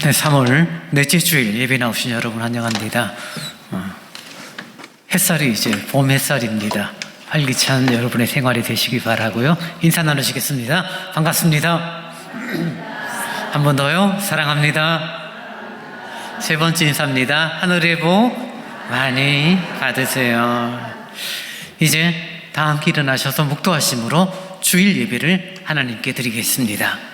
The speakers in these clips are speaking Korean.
네, 3월 넷째 주일 예배 나오신 여러분 환영합니다. 햇살이 이제 봄 햇살입니다. 활기찬 여러분의 생활이 되시기 바라고요. 인사 나누시겠습니다. 반갑습니다. 한 번 더요. 사랑합니다. 세 번째 인사입니다. 하늘의 복 많이 받으세요. 이제 다 함께 일어나셔서 묵도하심으로 주일 예배를 하나님께 드리겠습니다.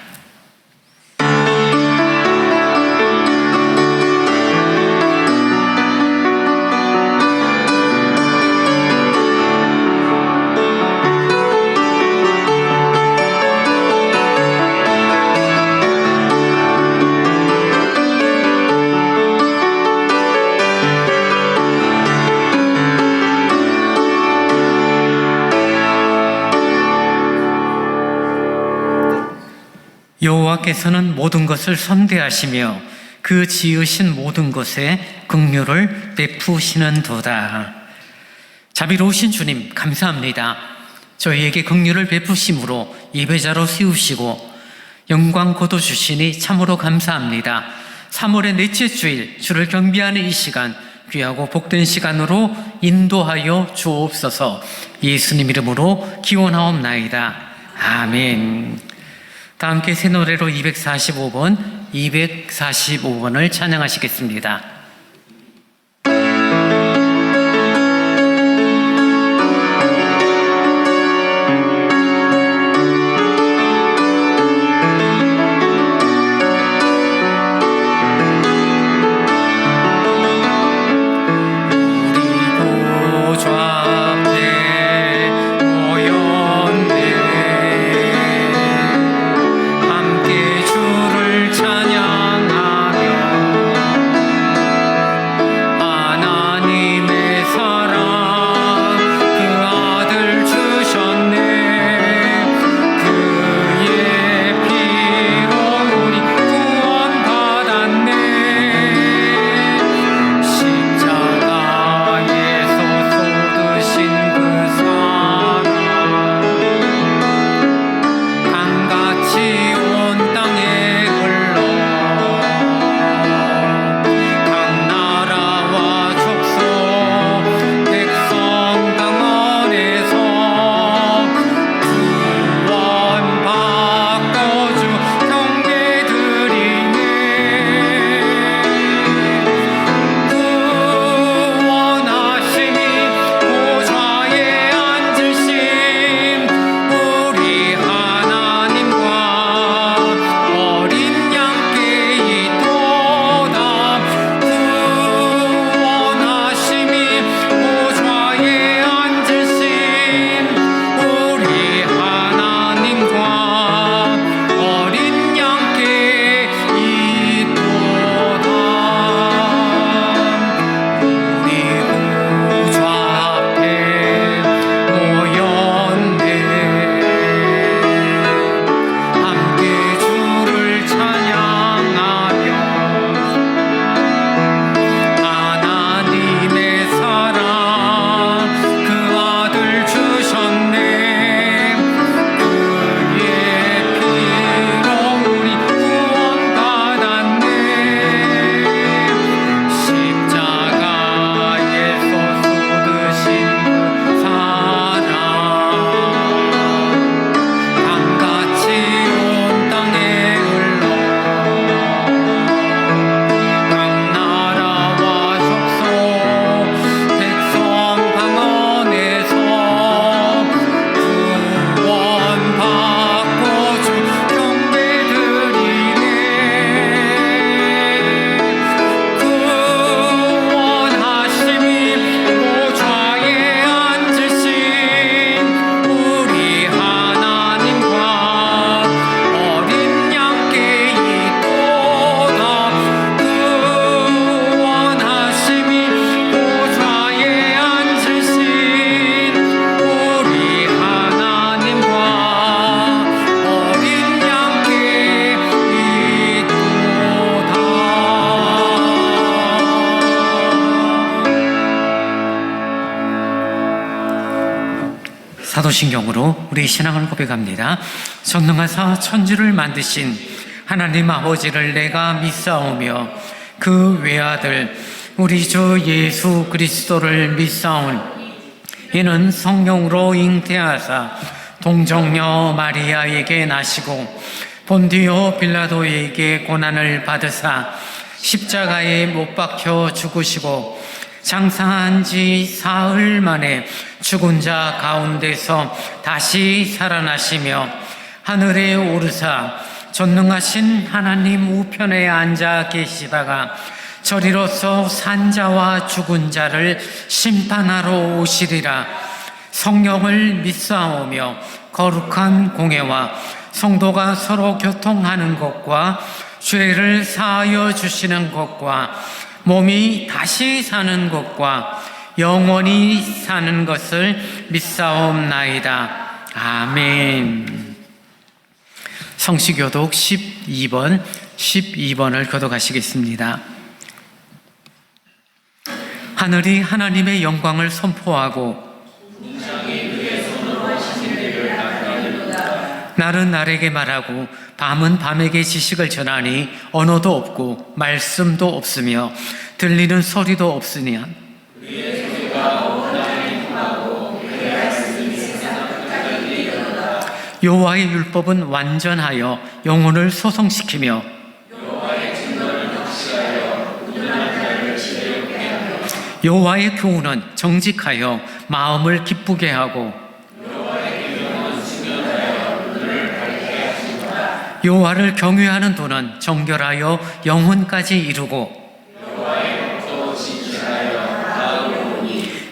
여호와께서는 모든 것을 선대하시며 그 지으신 모든 것에 긍휼을 베푸시는도다. 자비로우신 주님 감사합니다. 저희에게 긍휼을 베푸심으로 예배자로 세우시고 영광 거둬 주시니 참으로 감사합니다. 3월의 넷째 주일 주를 경배하는 이 시간 귀하고 복된 시간으로 인도하여 주옵소서. 예수님 이름으로 기원하옵나이다. 아멘. 다 함께 새 노래로 245번을 찬양하시겠습니다. 사도신경으로 우리 신앙을 고백합니다. 전능하사 천지를 만드신 하나님 아버지를 내가 믿사오며 그 외아들 우리 주 예수 그리스도를 믿사오니 이는 성령으로 잉태하사 동정녀 마리아에게 나시고 본디오 빌라도에게 고난을 받으사 십자가에 못 박혀 죽으시고 장사한 지 사흘 만에 죽은 자 가운데서 다시 살아나시며 하늘에 오르사 전능하신 하나님 우편에 앉아 계시다가 저리로서 산자와 죽은 자를 심판하러 오시리라. 성령을 믿사오며 거룩한 공회와 성도가 서로 교통하는 것과 죄를 사하여 주시는 것과 몸이 다시 사는 것과 영원히 사는 것을 믿사옵나이다. 아멘. 성시교독 12번을 교독하시겠습니다. 하늘이 하나님의 영광을 선포하고 날은 날에게 말하고 밤은 밤에게 지식을 전하니 언어도 없고 말씀도 없으며 들리는 소리도 없으니 여호와의 율법은 완전하여 영혼을 소성시키며 여호와의 교훈은 정직하여 마음을 기쁘게 하고 여호와를 경외하는 도는 정결하여 영혼까지 이루고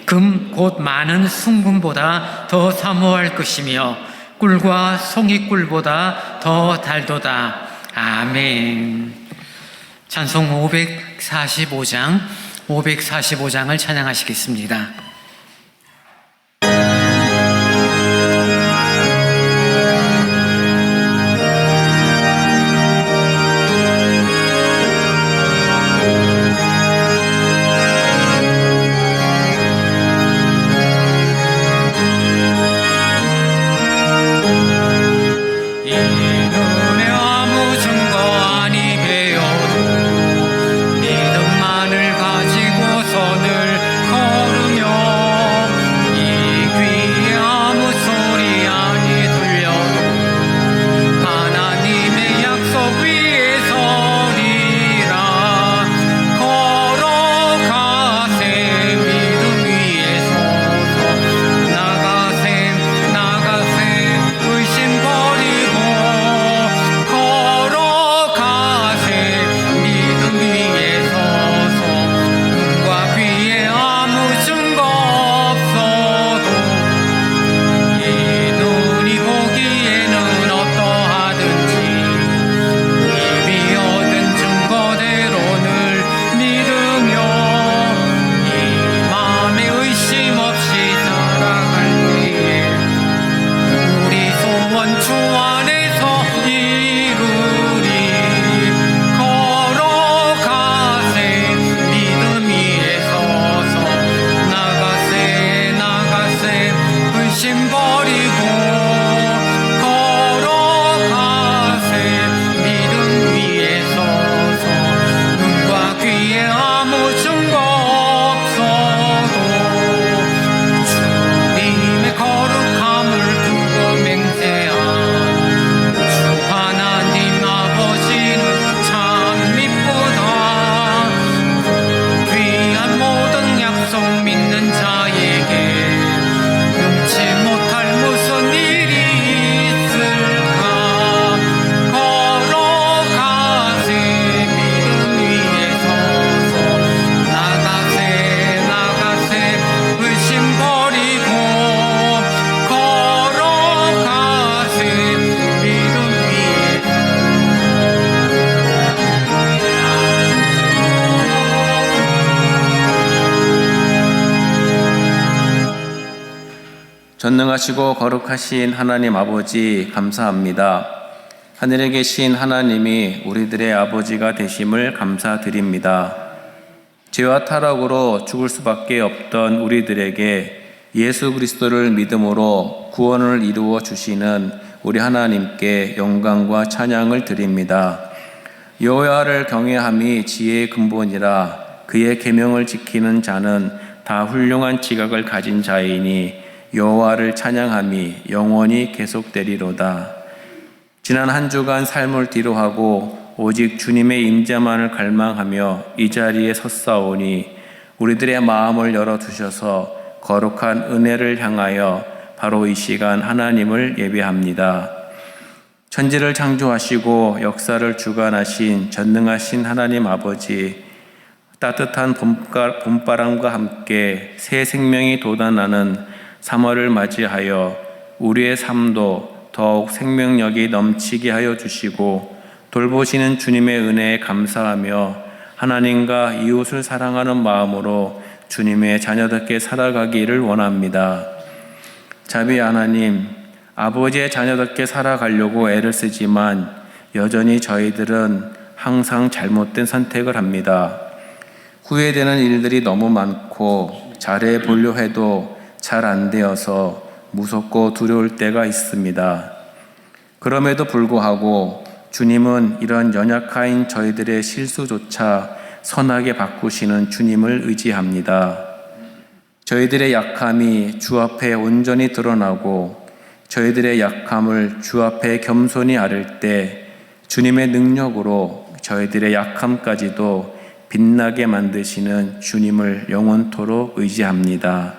금 곧 많은 순금보다 더 사모할 것이며 꿀과 송이꿀보다 더 달도다. 아멘. 찬송 545장을 찬양하시겠습니다. 전능하시고 거룩하신 하나님 아버지 감사합니다. 하늘에 계신 하나님이 우리들의 아버지가 되심을 감사드립니다. 죄와 타락으로 죽을 수밖에 없던 우리들에게 예수 그리스도를 믿음으로 구원을 이루어 주시는 우리 하나님께 영광과 찬양을 드립니다. 여호와를 경외함이 지혜의 근본이라 그의 계명을 지키는 자는 다 훌륭한 지각을 가진 자이니 여호와를 찬양함이 영원히 계속되리로다. 지난 한 주간 삶을 뒤로하고 오직 주님의 임재만을 갈망하며 이 자리에 섰사오니 우리들의 마음을 열어주셔서 거룩한 은혜를 향하여 바로 이 시간 하나님을 예배합니다. 천지를 창조하시고 역사를 주관하신 전능하신 하나님 아버지, 따뜻한 봄바람과 함께 새 생명이 돋아나는 3월을 맞이하여 우리의 삶도 더욱 생명력이 넘치게 하여 주시고 돌보시는 주님의 은혜에 감사하며 하나님과 이웃을 사랑하는 마음으로 주님의 자녀답게 살아가기를 원합니다. 자비 하나님, 아버지의 자녀답게 살아가려고 애를 쓰지만 여전히 저희들은 항상 잘못된 선택을 합니다. 후회되는 일들이 너무 많고 잘해 보려 해도 잘 안 되어서 무섭고 두려울 때가 있습니다. 그럼에도 불구하고 주님은 이런 연약한 저희들의 실수조차 선하게 바꾸시는 주님을 의지합니다. 저희들의 약함이 주 앞에 온전히 드러나고 저희들의 약함을 주 앞에 겸손히 아를 때 주님의 능력으로 저희들의 약함까지도 빛나게 만드시는 주님을 영원토록 의지합니다.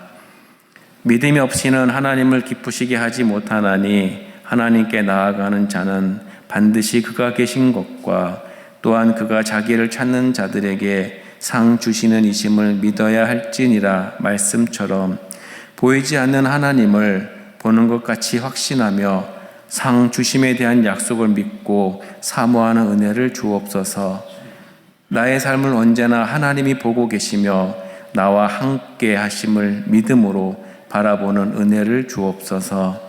믿음이 없이는 하나님을 기쁘시게 하지 못하나니 하나님께 나아가는 자는 반드시 그가 계신 것과 또한 그가 자기를 찾는 자들에게 상 주시는 이심을 믿어야 할지니라 말씀처럼 보이지 않는 하나님을 보는 것 같이 확신하며 상 주심에 대한 약속을 믿고 사모하는 은혜를 주옵소서. 나의 삶을 언제나 하나님이 보고 계시며 나와 함께 하심을 믿음으로 바라보는 은혜를 주옵소서.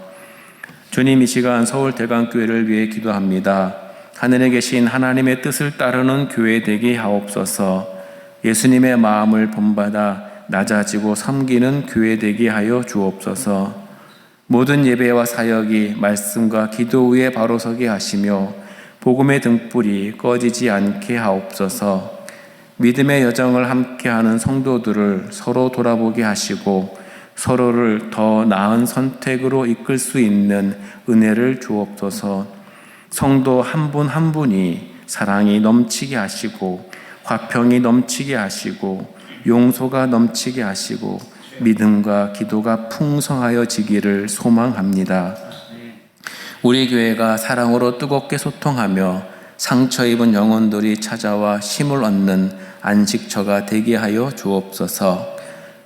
주님, 이 시간 서울대강교회를 위해 기도합니다. 하늘에 계신 하나님의 뜻을 따르는 교회 되게 하옵소서. 예수님의 마음을 본받아 낮아지고 섬기는 교회 되게 하여 주옵소서. 모든 예배와 사역이 말씀과 기도 위에 바로 서게 하시며 복음의 등불이 꺼지지 않게 하옵소서. 믿음의 여정을 함께하는 성도들을 서로 돌아보게 하시고 서로를 더 나은 선택으로 이끌 수 있는 은혜를 주옵소서. 성도 한 분 한 분이 사랑이 넘치게 하시고 화평이 넘치게 하시고 용서가 넘치게 하시고 믿음과 기도가 풍성하여지기를 소망합니다. 우리 교회가 사랑으로 뜨겁게 소통하며 상처 입은 영혼들이 찾아와 힘을 얻는 안식처가 되게 하여 주옵소서.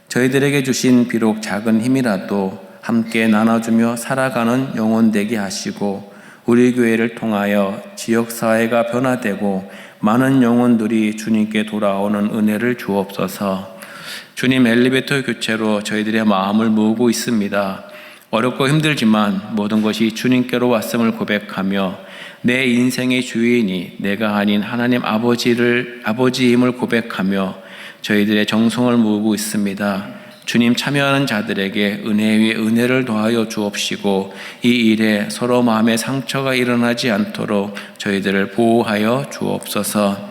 저희들에게 주신 비록 작은 힘이라도 함께 나눠주며 살아가는 영혼 되게 하시고 우리 교회를 통하여 지역사회가 변화되고 많은 영혼들이 주님께 돌아오는 은혜를 주옵소서. 주님, 엘리베이터 교체로 저희들의 마음을 모으고 있습니다. 어렵고 힘들지만 모든 것이 주님께로 왔음을 고백하며 내 인생의 주인이 내가 아닌 하나님 아버지임을 고백하며 저희들의 정성을 모으고 있습니다. 주님, 참여하는 자들에게 은혜 위에 은혜를 더하여 주옵시고 이 일에 서로 마음의 상처가 일어나지 않도록 저희들을 보호하여 주옵소서.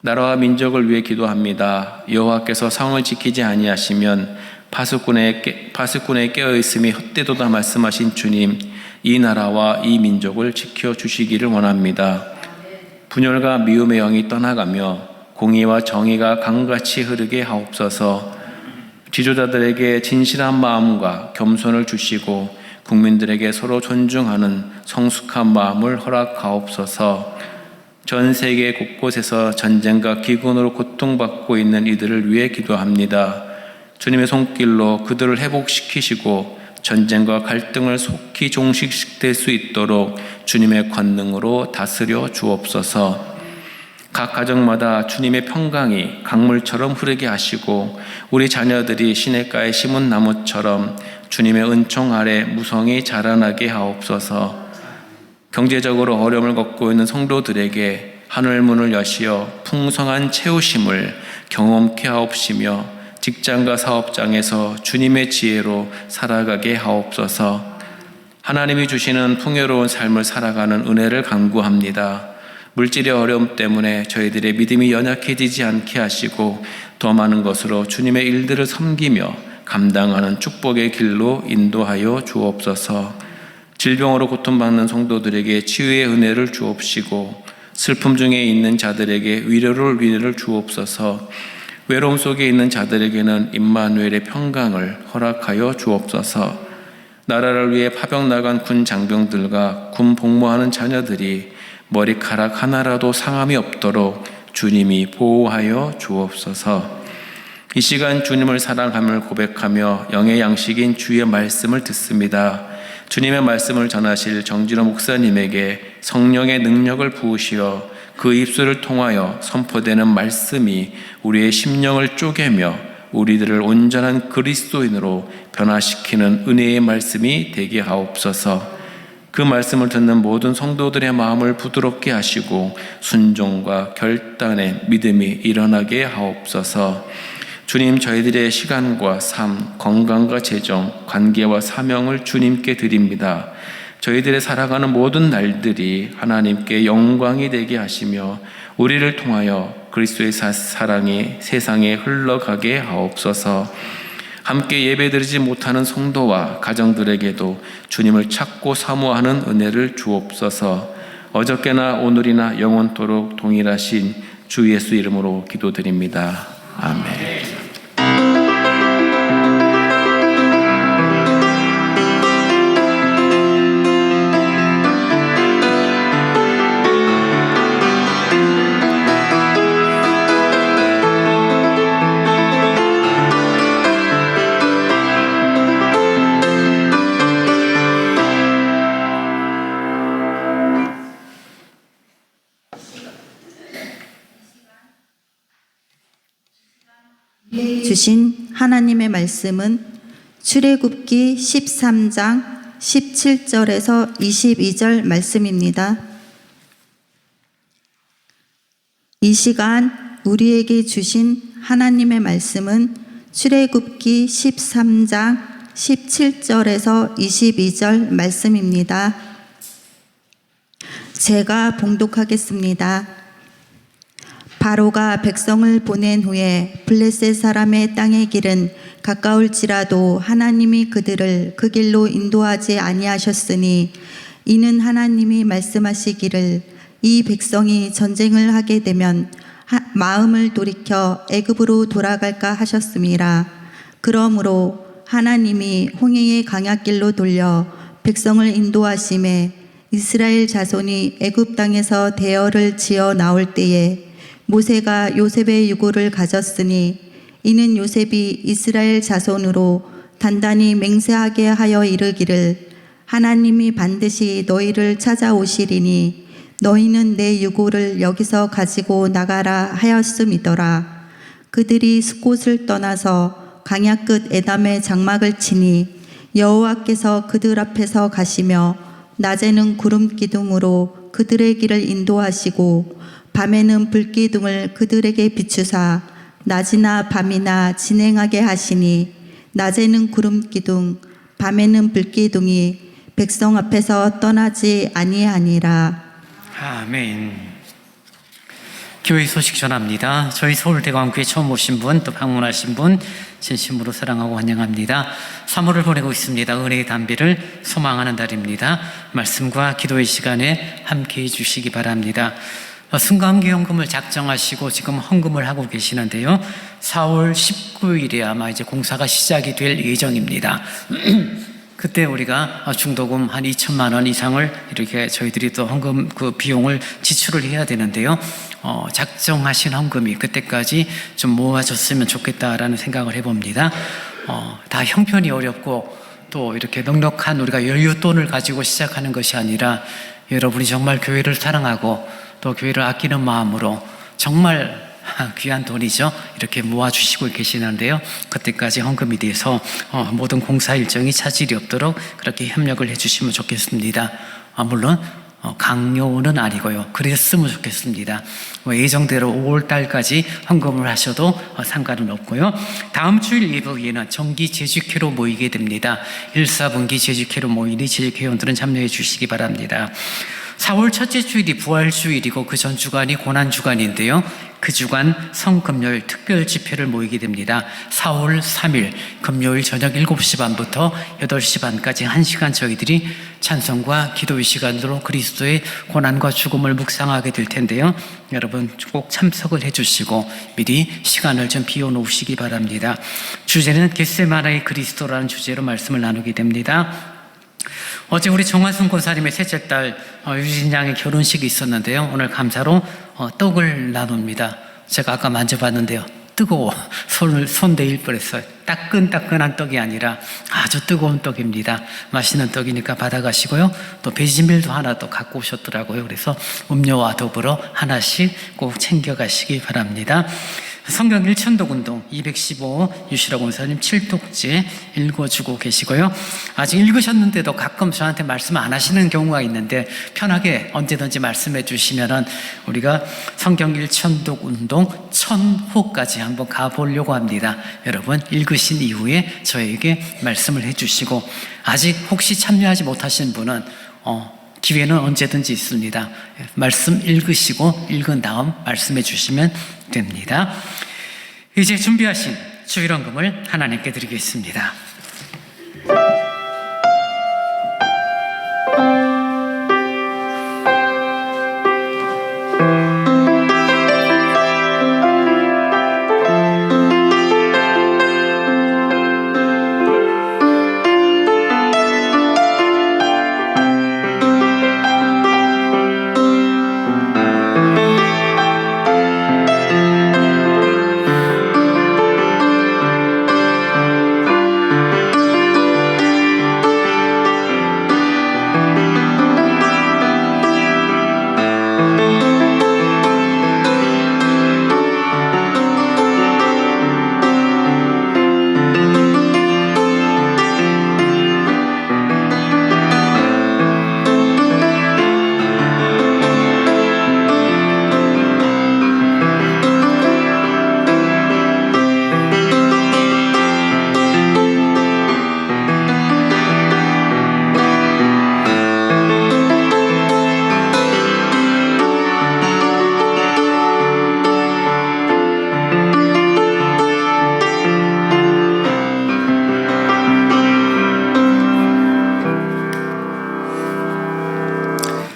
나라와 민족을 위해 기도합니다. 여호와께서 성을 지키지 아니하시면 파수꾼에 깨어있음이 헛되도다 말씀하신 주님, 이 나라와 이 민족을 지켜주시기를 원합니다. 분열과 미움의 영이 떠나가며 공의와 정의가 강같이 흐르게 하옵소서. 지도자들에게 진실한 마음과 겸손을 주시고 국민들에게 서로 존중하는 성숙한 마음을 허락하옵소서. 전 세계 곳곳에서 전쟁과 기근으로 고통받고 있는 이들을 위해 기도합니다. 주님의 손길로 그들을 회복시키시고 전쟁과 갈등을 속히 종식될 수 있도록 주님의 권능으로 다스려 주옵소서. 각 가정마다 주님의 평강이 강물처럼 흐르게 하시고 우리 자녀들이 시냇가에 심은 나무처럼 주님의 은총 아래 무성히 자라나게 하옵소서. 경제적으로 어려움을 겪고 있는 성도들에게 하늘문을 여시어 풍성한 채우심을 경험케 하옵시며 직장과 사업장에서 주님의 지혜로 살아가게 하옵소서. 하나님이 주시는 풍요로운 삶을 살아가는 은혜를 간구합니다. 물질의 어려움 때문에 저희들의 믿음이 연약해지지 않게 하시고 더 많은 것으로 주님의 일들을 섬기며 감당하는 축복의 길로 인도하여 주옵소서. 질병으로 고통받는 성도들에게 치유의 은혜를 주옵시고 슬픔 중에 있는 자들에게 위로를 주옵소서. 외로움 속에 있는 자들에게는 임마누엘의 평강을 허락하여 주옵소서. 나라를 위해 파병 나간 군 장병들과 군 복무하는 자녀들이 머리카락 하나라도 상함이 없도록 주님이 보호하여 주옵소서. 이 시간 주님을 사랑함을 고백하며 영의 양식인 주의 말씀을 듣습니다. 주님의 말씀을 전하실 정진호 목사님에게 성령의 능력을 부으시어 그 입술을 통하여 선포되는 말씀이 우리의 심령을 쪼개며 우리들을 온전한 그리스도인으로 변화시키는 은혜의 말씀이 되게 하옵소서. 그 말씀을 듣는 모든 성도들의 마음을 부드럽게 하시고 순종과 결단의 믿음이 일어나게 하옵소서. 주님, 저희들의 시간과 삶, 건강과 재정, 관계와 사명을 주님께 드립니다. 저희들의 살아가는 모든 날들이 하나님께 영광이 되게 하시며 우리를 통하여 그리스도의 사랑이 세상에 흘러가게 하옵소서. 함께 예배드리지 못하는 성도와 가정들에게도 주님을 찾고 사모하는 은혜를 주옵소서. 어저께나 오늘이나 영원토록 동일하신 주 예수 이름으로 기도드립니다. 아멘. 주신 하나님의 말씀은 출애굽기 13장 17절에서 22절 말씀입니다. 이 시간 우리에게 주신 하나님의 말씀은 출애굽기 13장 17절에서 22절 말씀입니다. 제가 봉독하겠습니다. 바로가 백성을 보낸 후에 블레셋 사람의 땅의 길은 가까울지라도 하나님이 그들을 그 길로 인도하지 아니하셨으니 이는 하나님이 말씀하시기를 이 백성이 전쟁을 하게 되면 마음을 돌이켜 애굽으로 돌아갈까 하셨음이라. 그러므로 하나님이 홍해의 강약길로 돌려 백성을 인도하심에 이스라엘 자손이 애굽 땅에서 대열을 지어 나올 때에 모세가 요셉의 유고를 가졌으니 이는 요셉이 이스라엘 자손으로 단단히 맹세하게 하여 이르기를 하나님이 반드시 너희를 찾아오시리니 너희는 내 유고를 여기서 가지고 나가라 하였음이더라. 그들이 숫곳을 떠나서 강야 끝 에담에 장막을 치니 여호와께서 그들 앞에서 가시며 낮에는 구름 기둥으로 그들의 길을 인도하시고 밤에는 불기둥을 그들에게 비추사 낮이나 밤이나 진행하게 하시니 낮에는 구름 기둥 밤에는 불기둥이 백성 앞에서 떠나지 아니하니라. 아멘. 교회 소식 전합니다. 저희 서울대광교회 처음 오신 분, 또 방문하신 분 진심으로 사랑하고 환영합니다. 3월을 보내고 있습니다. 은혜의 담비를 소망하는 달입니다. 말씀과 기도의 시간에 함께해 주시기 바랍니다. 순감기헌금을 작정하시고 지금 헌금을 하고 계시는데요. 4월 19일에 아마 이제 공사가 시작이 될 예정입니다. 그때 우리가 중도금 한 2천만 원 이상을 이렇게 저희들이 또 헌금 그 비용을 지출을 해야 되는데요. 작정하신 헌금이 그때까지 좀 모아졌으면 좋겠다라는 생각을 해봅니다. 다 형편이 어렵고 또 이렇게 넉넉한 우리가 여윳돈을 가지고 시작하는 것이 아니라 여러분이 정말 교회를 사랑하고 또 교회를 아끼는 마음으로 정말 귀한 돈이죠. 이렇게 모아주시고 계시는데요. 그때까지 헌금이 돼서 모든 공사 일정이 차질이 없도록 그렇게 협력을 해주시면 좋겠습니다. 물론 강요는 아니고요. 그랬으면 좋겠습니다. 예정대로 5월달까지 헌금을 하셔도 상관은 없고요. 다음 주일 예배에는 정기 재직회로 모이게 됩니다. 1, 4분기 재직회로 모이니 재직회원들은 참여해 주시기 바랍니다. 4월 첫째 주일이 부활주일이고 그 전 주간이 고난주간인데요. 그 주간 성금요일 특별 집회를 모이게 됩니다. 4월 3일 금요일 저녁 7시 반부터 8시 반까지 1시간 저희들이 찬송과 기도의 시간으로 그리스도의 고난과 죽음을 묵상하게 될 텐데요. 여러분 꼭 참석을 해주시고 미리 시간을 좀 비워놓으시기 바랍니다. 주제는 겟세마네의 그리스도라는 주제로 말씀을 나누게 됩니다. 어제 우리 정화순 권사님의 셋째 딸 유진 양의 결혼식이 있었는데요. 오늘 감사로 떡을 나눕니다. 제가 아까 만져봤는데요. 뜨거워. 손 대일 뻔했어요. 따끈따끈한 떡이 아니라 아주 뜨거운 떡입니다. 맛있는 떡이니까 받아가시고요. 또 베이징밀도 하나 또 갖고 오셨더라고요. 그래서 음료와 더불어 하나씩 꼭 챙겨가시기 바랍니다. 성경 1천독 운동 215 유시라 권사님 7독째 읽어주고 계시고요. 아직 읽으셨는데도 가끔 저한테 말씀 안 하시는 경우가 있는데 편하게 언제든지 말씀해 주시면은 우리가 성경 1천독 운동 1000호까지 한번 가보려고 합니다. 여러분 읽으신 이후에 저에게 말씀을 해주시고 아직 혹시 참여하지 못하신 분은 기회는 언제든지 있습니다. 말씀 읽으시고 읽은 다음 말씀해 주시면 됩니다. 이제 준비하신 주일헌금을 하나님께 드리겠습니다.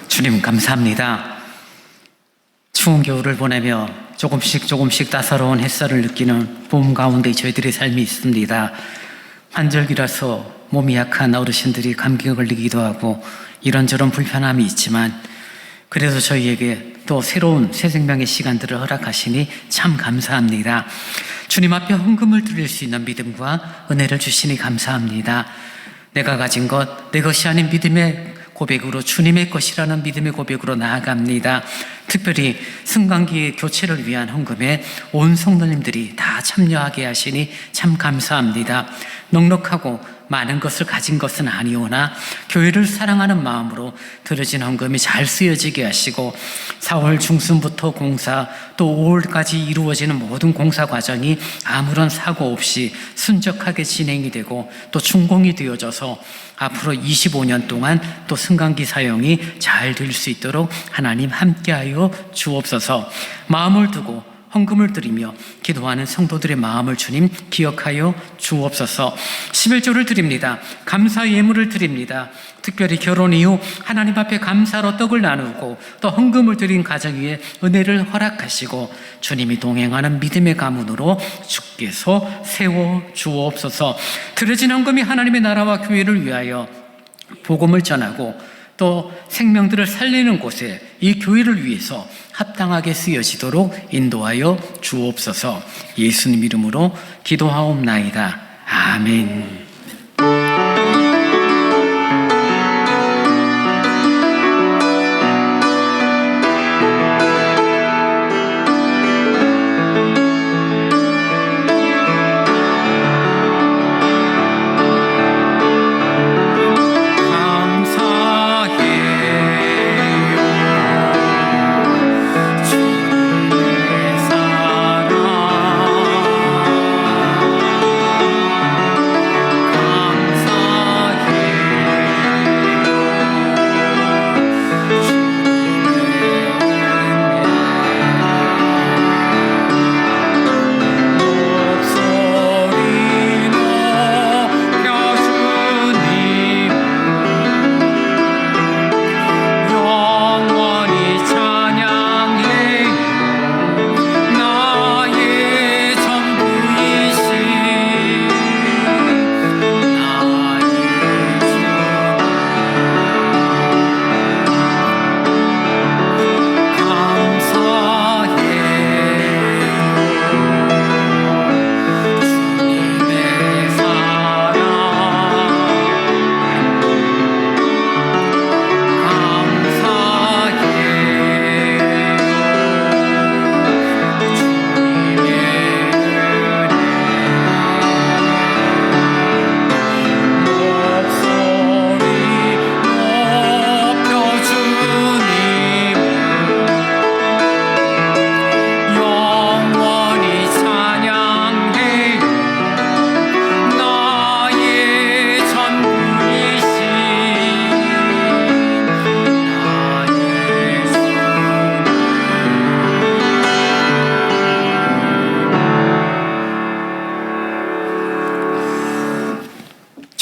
주님 감사합니다. 추운 겨울을 보내며 조금씩 따사로운 햇살을 느끼는 봄 가운데 저희들의 삶이 있습니다. 환절기라서 몸이 약한 어르신들이 감기가 걸리기도 하고 이런저런 불편함이 있지만 그래도 저희에게 또 새로운 새 생명의 시간들을 허락하시니 참 감사합니다. 주님 앞에 헌금을 드릴 수 있는 믿음과 은혜를 주시니 감사합니다. 내가 가진 것, 내 것이 아닌 믿음의 고백으로 주님의 것이라는 믿음의 고백으로 나아갑니다. 특별히 승강기 교체를 위한 헌금에 온 성도님들이 다 참여하게 하시니 참 감사합니다. 넉넉하고 많은 것을 가진 것은 아니오나 교회를 사랑하는 마음으로 드려진 헌금이 잘 쓰여지게 하시고 4월 중순부터 공사 또 5월까지 이루어지는 모든 공사 과정이 아무런 사고 없이 순적하게 진행이 되고 또 준공이 되어져서 앞으로 25년 동안 또 승강기 사용이 잘 될 수 있도록 하나님 함께하여 주옵소서. 마음을 두고 헌금을 드리며 기도하는 성도들의 마음을 주님 기억하여 주옵소서. 11조를 드립니다. 감사 예물을 드립니다. 특별히 결혼 이후 하나님 앞에 감사로 떡을 나누고 또 헌금을 드린 가정 위에 은혜를 허락하시고 주님이 동행하는 믿음의 가문으로 주께서 세워 주옵소서. 드려진 헌금이 하나님의 나라와 교회를 위하여 복음을 전하고 또 생명들을 살리는 곳에 이 교회를 위해서 합당하게 쓰여지도록 인도하여 주옵소서. 예수님 이름으로 기도하옵나이다. 아멘. 감사해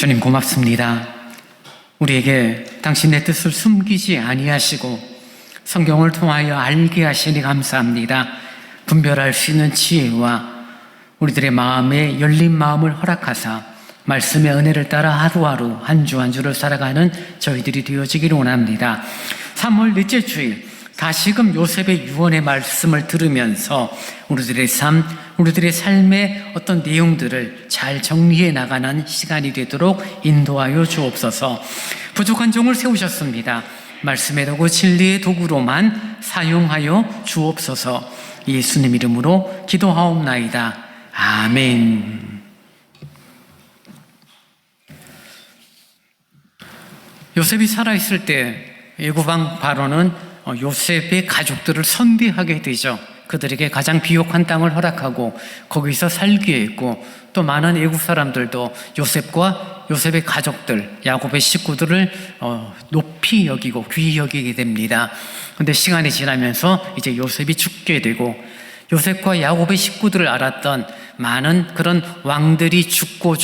주님 고맙습니다. 우리에게 당신의 뜻을 숨기지 아니하시고 성경을 통하여 알게 하시니 감사합니다. 분별할 수 있는 지혜와 우리들의 마음에 열린 마음을 허락하사 말씀의 은혜를 따라 하루하루 한 주 한 주를 살아가는 저희들이 되어지기를 원합니다. 3월 넷째 주일 다시금 요셉의 유언의 말씀을 들으면서 우리들의 삶, 우리들의 삶의 어떤 내용들을 잘 정리해 나가는 시간이 되도록 인도하여 주옵소서. 부족한 종을 세우셨습니다. 말씀의 도구, 진리의 도구로만 사용하여 주옵소서. 예수님 이름으로 기도하옵나이다. 아멘. 요셉이 살아있을 때 애굽왕 바로는 요셉의 가족들을 선대하게 되죠. 그들에게 가장 비옥한 땅을 허락하고 거기서 살게 했고, 또 많은 애굽 사람들도 요셉과 요셉의 가족들, 야곱의 식구들을 높이 여기고 귀히 여기게 됩니다. 그런데 시간이 지나면서 이제 요셉이 죽게 되고, 요셉과 야곱의 식구들을 알았던 많은 그런 왕들이 죽고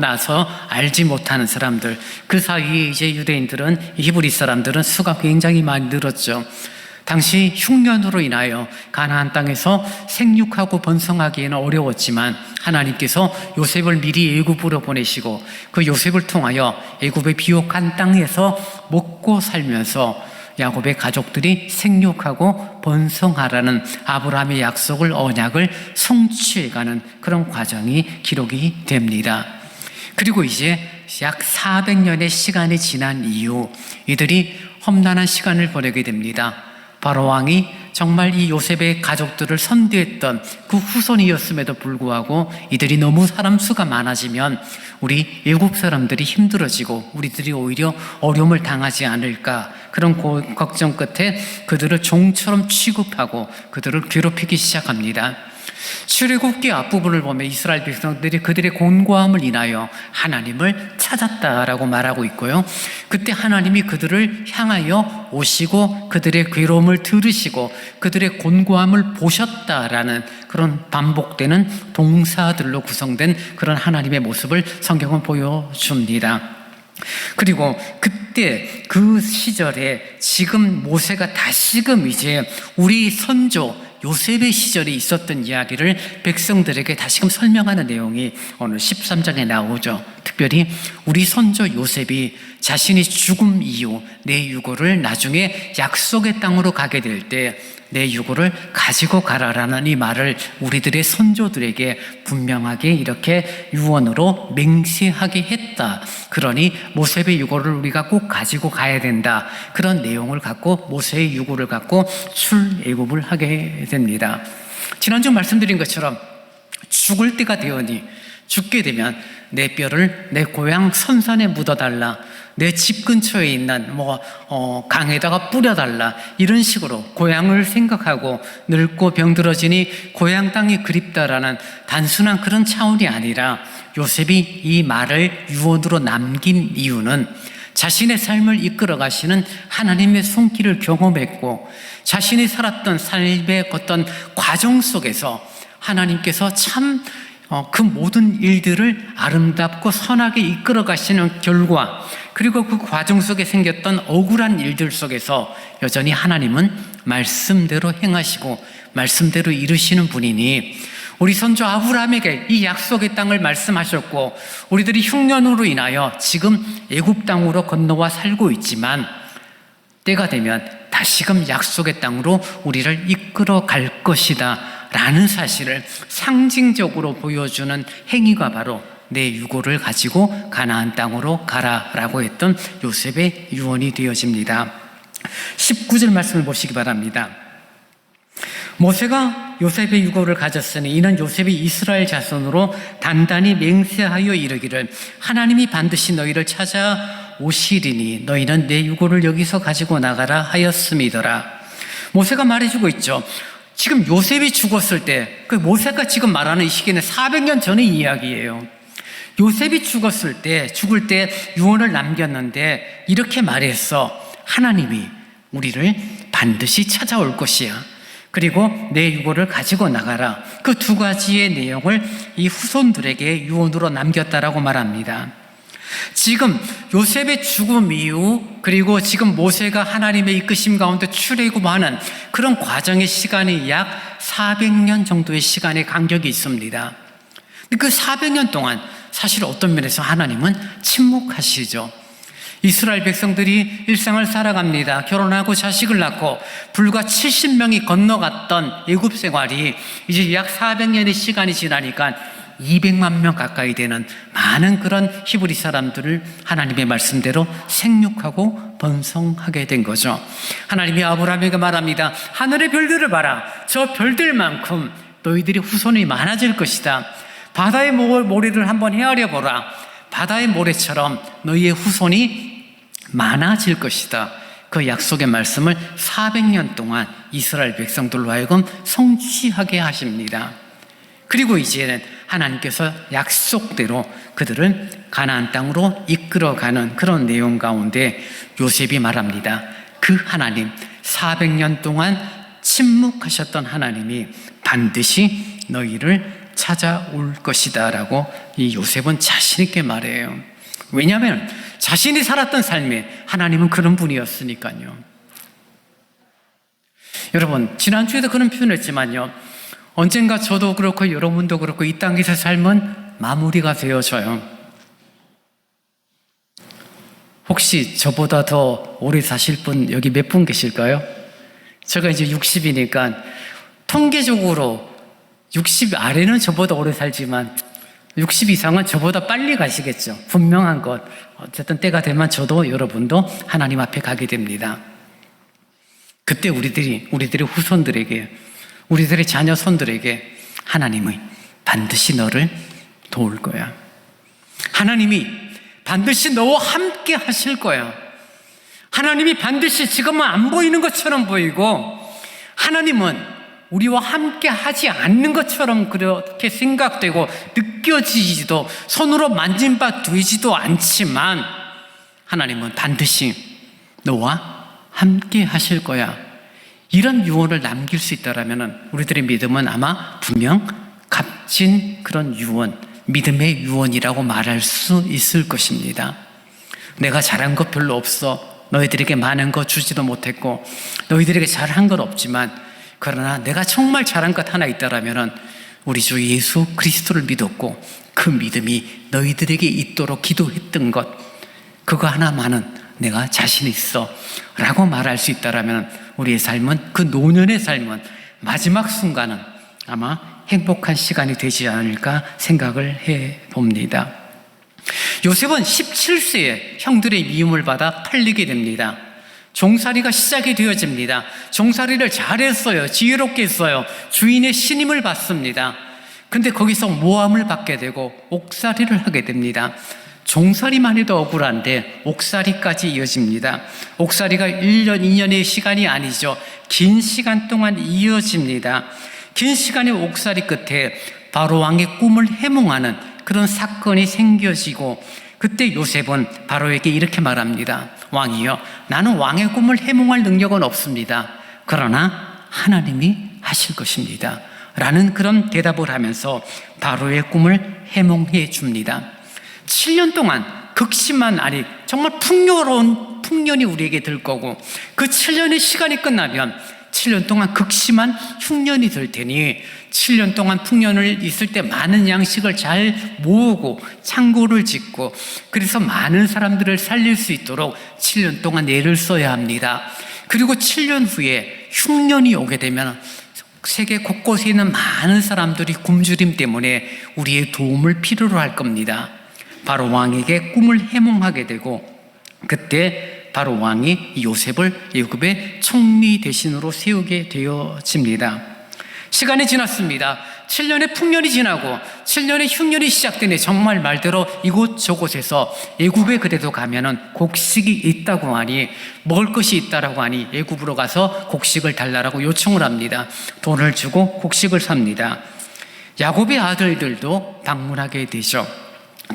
나서 알지 못하는 사람들, 그 사이에 이제 유대인들은, 히브리 사람들은 수가 굉장히 많이 늘었죠. 당시 흉년으로 인하여 가나안 땅에서 생육하고 번성하기에는 어려웠지만 하나님께서 요셉을 미리 애굽으로 보내시고 그 요셉을 통하여 애굽의 비옥한 땅에서 먹고 살면서 야곱의 가족들이 생육하고 번성하라는 아브라함의 약속을, 언약을 성취해가는 그런 과정이 기록이 됩니다. 그리고 이제 약 400년의 시간이 지난 이후 이들이 험난한 시간을 보내게 됩니다. 바로 왕이 정말 이 요셉의 가족들을 선대했던 그 후손이었음에도 불구하고 이들이 너무 사람 수가 많아지면 우리 애굽 사람들이 힘들어지고 우리들이 오히려 어려움을 당하지 않을까, 그런 걱정 끝에 그들을 종처럼 취급하고 그들을 괴롭히기 시작합니다. 출애굽기 앞부분을 보면 이스라엘 백성들이 그들의 곤고함을 인하여 하나님을 찾았다라고 말하고 있고요. 그때 하나님이 그들을 향하여 오시고 그들의 괴로움을 들으시고 그들의 곤고함을 보셨다라는 그런 반복되는 동사들로 구성된 그런 하나님의 모습을 성경은 보여줍니다. 그리고 그때 그 시절에 지금 모세가 다시금 이제 우리 선조 요셉의 시절에 있었던 이야기를 백성들에게 다시금 설명하는 내용이 오늘 13장에 나오죠. 특별히 우리 선조 요셉이 자신이 죽음 이후 내 유고를 나중에 약속의 땅으로 가게 될 때 내 유고를 가지고 가라라는 이 말을 우리들의 선조들에게 분명하게 이렇게 유언으로 맹세하게 했다. 그러니 모세의 유고를 우리가 꼭 가지고 가야 된다. 그런 내용을 갖고 모세의 유고를 갖고 출애굽을 하게 됩니다. 지난주 말씀드린 것처럼 죽을 때가 되오니, 죽게 되면 내 뼈를 내 고향 선산에 묻어달라, 내 집 근처에 있는 강에다가 뿌려달라, 이런 식으로 고향을 생각하고 늙고 병들어지니 고향 땅이 그립다라는 단순한 그런 차원이 아니라 요셉이 이 말을 유언으로 남긴 이유는 자신의 삶을 이끌어 가시는 하나님의 손길을 경험했고 자신이 살았던 삶의 어떤 과정 속에서 하나님께서 참 그 모든 일들을 아름답고 선하게 이끌어 가시는 결과, 그리고 그 과정 속에 생겼던 억울한 일들 속에서 여전히 하나님은 말씀대로 행하시고 말씀대로 이루시는 분이니 우리 선조 아브라함에게 이 약속의 땅을 말씀하셨고 우리들이 흉년으로 인하여 지금 애굽 땅으로 건너와 살고 있지만 때가 되면 다시금 약속의 땅으로 우리를 이끌어 갈 것이다 라는 사실을 상징적으로 보여주는 행위가 바로 내 유고를 가지고 가나안 땅으로 가라라고 했던 요셉의 유언이 되어집니다. 19절 말씀을 보시기 바랍니다. 모세가 요셉의 유고를 가졌으니 이는 요셉이 이스라엘 자손으로 단단히 맹세하여 이르기를 하나님이 반드시 너희를 찾아오시리니 너희는 내 유고를 여기서 가지고 나가라 하였음이더라. 모세가 말해주고 있죠. 지금 요셉이 죽었을 때, 그 모세가 지금 말하는 이 시기는 400년 전의 이야기예요. 요셉이 죽을 때 유언을 남겼는데 이렇게 말했어. 하나님이 우리를 반드시 찾아올 것이야. 그리고 내 유고를 가지고 나가라. 그 두 가지의 내용을 이 후손들에게 유언으로 남겼다라고 말합니다. 지금 요셉의 죽음 이후, 그리고 지금 모세가 하나님의 이끄심 가운데 출애굽하는 그런 과정의 시간이 약 400년 정도의 시간의 간격이 있습니다. 그 400년 동안 사실 어떤 면에서 하나님은 침묵하시죠. 이스라엘 백성들이 일상을 살아갑니다. 결혼하고 자식을 낳고 불과 70명이 건너갔던 애굽 생활이 이제 약 400년의 시간이 지나니까 200만 명 가까이 되는 많은 그런 히브리 사람들을 하나님의 말씀대로 생육하고 번성하게 된 거죠. 하나님이 아브라함에게 말합니다. 하늘의 별들을 봐라. 저 별들만큼 너희들이 후손이 많아질 것이다. 바다의 모래를 한번 헤아려 보라. 바다의 모래처럼 너희의 후손이 많아질 것이다. 그 약속의 말씀을 400년 동안 이스라엘 백성들로 하여금 성취하게 하십니다. 그리고 이제는 하나님께서 약속대로 그들을 가나안 땅으로 이끌어가는 그런 내용 가운데 요셉이 말합니다. 그 하나님, 400년 동안 침묵하셨던 하나님이 반드시 너희를 찾아올 것이다 라고 이 요셉은 자신 있게 말해요. 왜냐하면 자신이 살았던 삶에 하나님은 그런 분이었으니까요. 여러분, 지난주에도 그런 표현을 했지만요, 언젠가 저도 그렇고 여러분도 그렇고 이 땅에서 삶은 마무리가 되어져요. 혹시 저보다 더 오래 사실 분 여기 몇 분 계실까요? 제가 이제 60이니까 통계적으로 60 아래는 저보다 오래 살지만 60 이상은 저보다 빨리 가시겠죠. 분명한 것. 어쨌든 때가 되면 저도 여러분도 하나님 앞에 가게 됩니다. 그때 우리들의 후손들에게, 우리들의 자녀 손들에게 하나님이 반드시 너를 도울 거야. 하나님이 반드시 너와 함께 하실 거야. 하나님이 반드시 지금은 안 보이는 것처럼 보이고, 하나님은 우리와 함께 하지 않는 것처럼 그렇게 생각되고 느껴지지도, 손으로 만진 바 되지도 않지만 하나님은 반드시 너와 함께 하실 거야. 이런 유언을 남길 수 있다면 우리들의 믿음은 아마 분명 값진 그런 유언, 믿음의 유언이라고 말할 수 있을 것입니다. 내가 잘한 것 별로 없어. 너희들에게 많은 거 주지도 못했고 너희들에게 잘한 건 없지만, 그러나 내가 정말 잘한 것 하나 있다면 우리 주 예수 그리스도를 믿었고 그 믿음이 너희들에게 있도록 기도했던 것, 그거 하나만은 내가 자신 있어 라고 말할 수 있다면 우리의 삶은, 그 노년의 삶은 마지막 순간은 아마 행복한 시간이 되지 않을까 생각을 해봅니다. 요셉은 17세에 형들의 미움을 받아 팔리게 됩니다. 종살이가 시작이 되어집니다. 종살이를 잘했어요. 지혜롭게 했어요. 주인의 신임을 받습니다. 근데 거기서 모함을 받게 되고 옥살이를 하게 됩니다. 종살이만 해도 억울한데 옥살이까지 이어집니다. 옥살이가 1년, 2년의 시간이 아니죠. 긴 시간 동안 이어집니다. 긴 시간의 옥살이 끝에 바로 왕의 꿈을 해몽하는 그런 사건이 생겨지고, 그때 요셉은 바로에게 이렇게 말합니다. 왕이여, 나는 왕의 꿈을 해몽할 능력은 없습니다. 그러나 하나님이 하실 것입니다 라는 그런 대답을 하면서 바로의 꿈을 해몽해 줍니다. 7년 동안 극심한, 아니 정말 풍요로운 풍년이 우리에게 들 거고, 그 7년의 시간이 끝나면 7년 동안 극심한 흉년이 들 테니 7년 동안 풍년을 있을 때 많은 양식을 잘 모으고 창고를 짓고, 그래서 많은 사람들을 살릴 수 있도록 7년 동안 애를 써야 합니다. 그리고 7년 후에 흉년이 오게 되면 세계 곳곳에 있는 많은 사람들이 굶주림 때문에 우리의 도움을 필요로 할 겁니다. 바로 왕에게 꿈을 해몽하게 되고, 그때 바로 왕이 요셉을 애굽의 총리 대신으로 세우게 되어집니다. 시간이 지났습니다. 7년의 풍년이 지나고 7년의 흉년이 시작되네. 정말 말대로 이곳저곳에서 애굽에 그래도 가면은 곡식이 있다고 하니, 먹을 것이 있다라고 하니 애굽으로 가서 곡식을 달라고 요청을 합니다. 돈을 주고 곡식을 삽니다. 야곱의 아들들도 방문하게 되죠.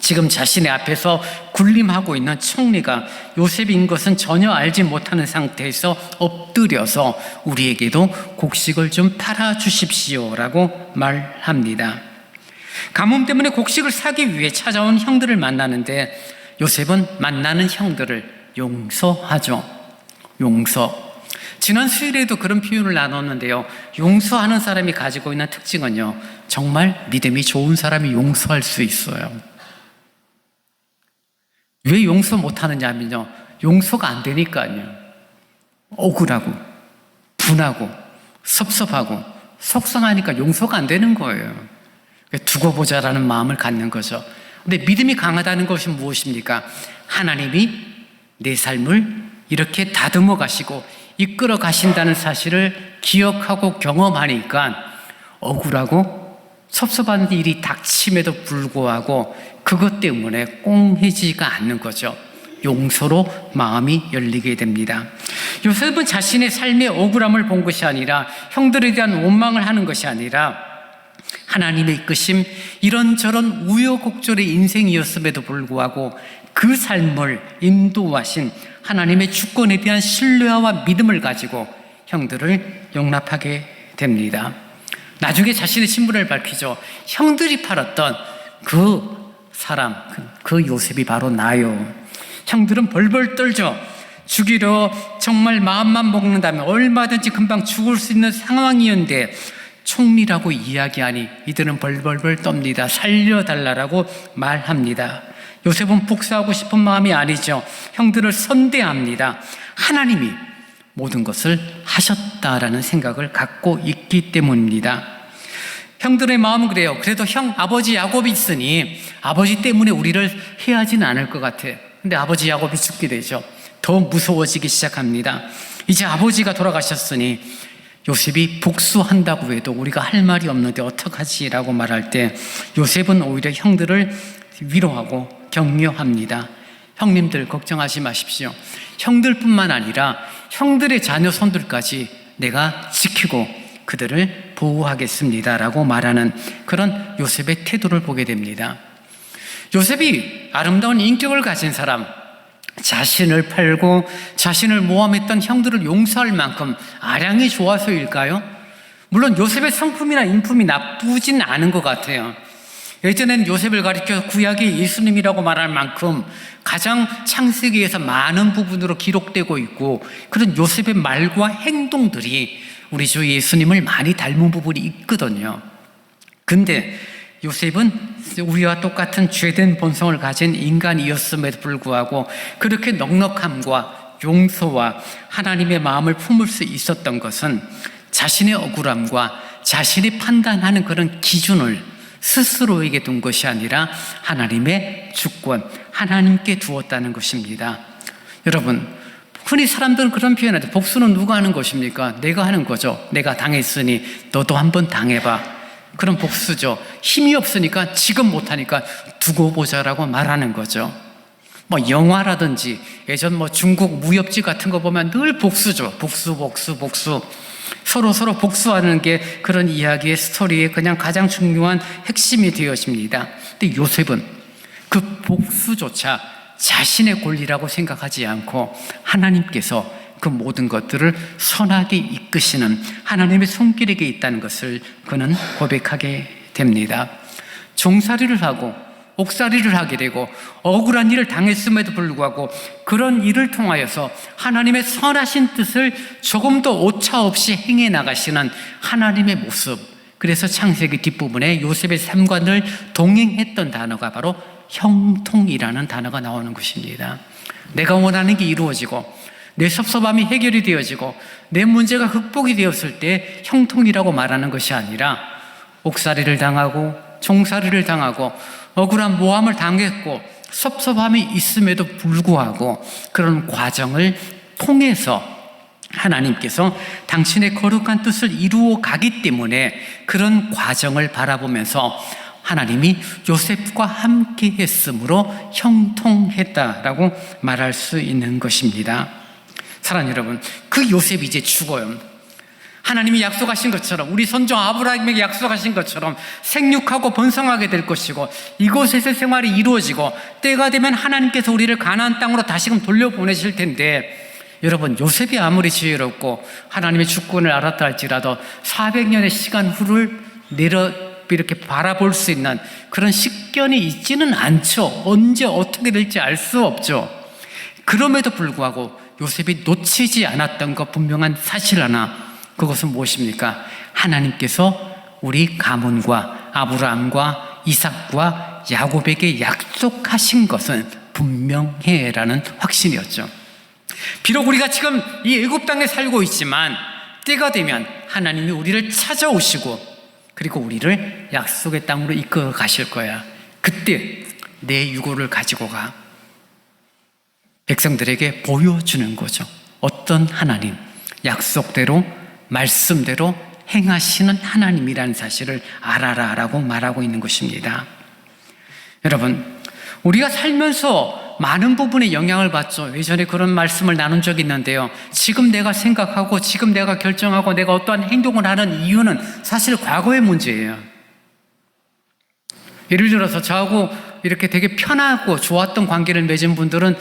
지금 자신의 앞에서 군림하고 있는 총리가 요셉인 것은 전혀 알지 못하는 상태에서 엎드려서 우리에게도 곡식을 좀 팔아주십시오라고 말합니다. 가뭄 때문에 곡식을 사기 위해 찾아온 형들을 만나는데 요셉은 만나는 형들을 용서하죠. 용서. 지난 수요일에도 그런 표현을 나눴는데요. 용서하는 사람이 가지고 있는 특징은요, 정말 믿음이 좋은 사람이 용서할 수 있어요. 왜 용서 못하느냐 하면요, 용서가 안 되니까요. 억울하고 분하고 섭섭하고 속상하니까 용서가 안 되는 거예요. 두고 보자라는 마음을 갖는 거죠. 근데 믿음이 강하다는 것이 무엇입니까? 하나님이 내 삶을 이렇게 다듬어 가시고 이끌어 가신다는 사실을 기억하고 경험하니까 억울하고 섭섭한 일이 닥침에도 불구하고 그것 때문에 꽁해지지가 않는 거죠. 용서로 마음이 열리게 됩니다. 요셉은 자신의 삶의 억울함을 본 것이 아니라, 형들에 대한 원망을 하는 것이 아니라, 하나님의 이끄심, 이런저런 우여곡절의 인생이었음에도 불구하고 그 삶을 인도하신 하나님의 주권에 대한 신뢰와 믿음을 가지고 형들을 용납하게 됩니다. 나중에 자신의 신분을 밝히죠. 형들이 팔았던 그 사람, 그 요셉이 바로 나요. 형들은 벌벌 떨죠. 죽이려 정말 마음만 먹는다면 얼마든지 금방 죽을 수 있는 상황이었는데 총리라고 이야기하니 이들은 벌벌벌 떱니다. 살려달라고 말합니다. 요셉은 복수하고 싶은 마음이 아니죠. 형들을 선대합니다. 하나님이 모든 것을 하셨다라는 생각을 갖고 있기 때문입니다. 형들의 마음은 그래요. 그래도 아버지 야곱이 있으니 아버지 때문에 우리를 해하지는 않을 것 같아. 근데 아버지 야곱이 죽게 되죠. 더 무서워지기 시작합니다. 이제 아버지가 돌아가셨으니 요셉이 복수한다고 해도 우리가 할 말이 없는데 어떡하지? 라고 말할 때 요셉은 오히려 형들을 위로하고 격려합니다. 형님들 걱정하지 마십시오. 형들뿐만 아니라 형들의 자녀 손들까지 내가 지키고 그들을 보호하겠습니다 라고 말하는 그런 요셉의 태도를 보게 됩니다. 요셉이 아름다운 인격을 가진 사람, 자신을 팔고 자신을 모함했던 형들을 용서할 만큼 아량이 좋아서일까요? 물론 요셉의 성품이나 인품이 나쁘진 않은 것 같아요. 예전에는 요셉을 가리켜 구약의 예수님이라고 말할 만큼 가장 창세기에서 많은 부분으로 기록되고 있고, 그런 요셉의 말과 행동들이 우리 주 예수님을 많이 닮은 부분이 있거든요. 근데 요셉은 우리와 똑같은 죄된 본성을 가진 인간이었음에도 불구하고 그렇게 넉넉함과 용서와 하나님의 마음을 품을 수 있었던 것은 자신의 억울함과 자신이 판단하는 그런 기준을 스스로에게 둔 것이 아니라 하나님의 주권, 하나님께 두었다는 것입니다. 여러분, 흔히 사람들은 그런 표현을 해요. 복수는 누가 하는 것입니까? 내가 하는 거죠. 내가 당했으니 너도 한번 당해봐. 그런 복수죠. 힘이 없으니까 지금 못하니까 두고 보자라고 말하는 거죠. 영화라든지 예전 중국 무협지 같은 거 보면 늘 복수죠. 복수. 서로 복수하는 게 그런 이야기의 스토리의 그냥 가장 중요한 핵심이 되어집니다. 근데 요셉은 그 복수조차 자신의 권리라고 생각하지 않고 하나님께서 그 모든 것들을 선하게 이끄시는 하나님의 손길에게 있다는 것을 그는 고백하게 됩니다. 종살이를 하고 옥살이를 하게 되고 억울한 일을 당했음에도 불구하고 그런 일을 통하여서 하나님의 선하신 뜻을 조금 더 오차 없이 행해 나가시는 하나님의 모습, 그래서 창세기 뒷부분에 요셉의 삶과 늘 동행했던 단어가 바로 형통이라는 단어가 나오는 것입니다. 내가 원하는 게 이루어지고 내 섭섭함이 해결이 되어지고 내 문제가 극복이 되었을 때 형통이라고 말하는 것이 아니라 옥살이를 당하고 종살이를 당하고 억울한 모함을 당했고 섭섭함이 있음에도 불구하고 그런 과정을 통해서 하나님께서 당신의 거룩한 뜻을 이루어 가기 때문에 그런 과정을 바라보면서 하나님이 요셉과 함께 했으므로 형통했다라고 말할 수 있는 것입니다. 사랑하는 여러분, 그 요셉이 이제 죽어요. 하나님이 약속하신 것처럼, 우리 선조 아브라함에게 약속하신 것처럼 생육하고 번성하게 될 것이고, 이곳에서 생활이 이루어지고, 때가 되면 하나님께서 우리를 가나안 땅으로 다시금 돌려보내실 텐데, 여러분, 요셉이 아무리 지혜롭고 하나님의 주권을 알았다 할지라도 400년의 시간 후를 이렇게 바라볼 수 있는 그런 식견이 있지는 않죠. 언제 어떻게 될지 알 수 없죠. 그럼에도 불구하고 요셉이 놓치지 않았던 것 분명한 사실 하나, 그것은 무엇입니까? 하나님께서 우리 가문과 아브라함과 이삭과 야곱에게 약속하신 것은 분명해라는 확신이었죠. 비록 우리가 지금 이 애굽 땅에 살고 있지만 때가 되면 하나님이 우리를 찾아오시고, 그리고 우리를 약속의 땅으로 이끌어 가실 거야. 그때 내 유고를 가지고 가 백성들에게 보여주는 거죠. 어떤 하나님, 약속대로 말씀대로 행하시는 하나님이라는 사실을 알아라라고 말하고 있는 것입니다. 여러분, 우리가 살면서 많은 부분에 영향을 받죠. 예전에 그런 말씀을 나눈 적이 있는데요. 지금 내가 생각하고 지금 내가 결정하고 내가 어떠한 행동을 하는 이유는 사실 과거의 문제예요. 예를 들어서 저하고 이렇게 되게 편하고 좋았던 관계를 맺은 분들은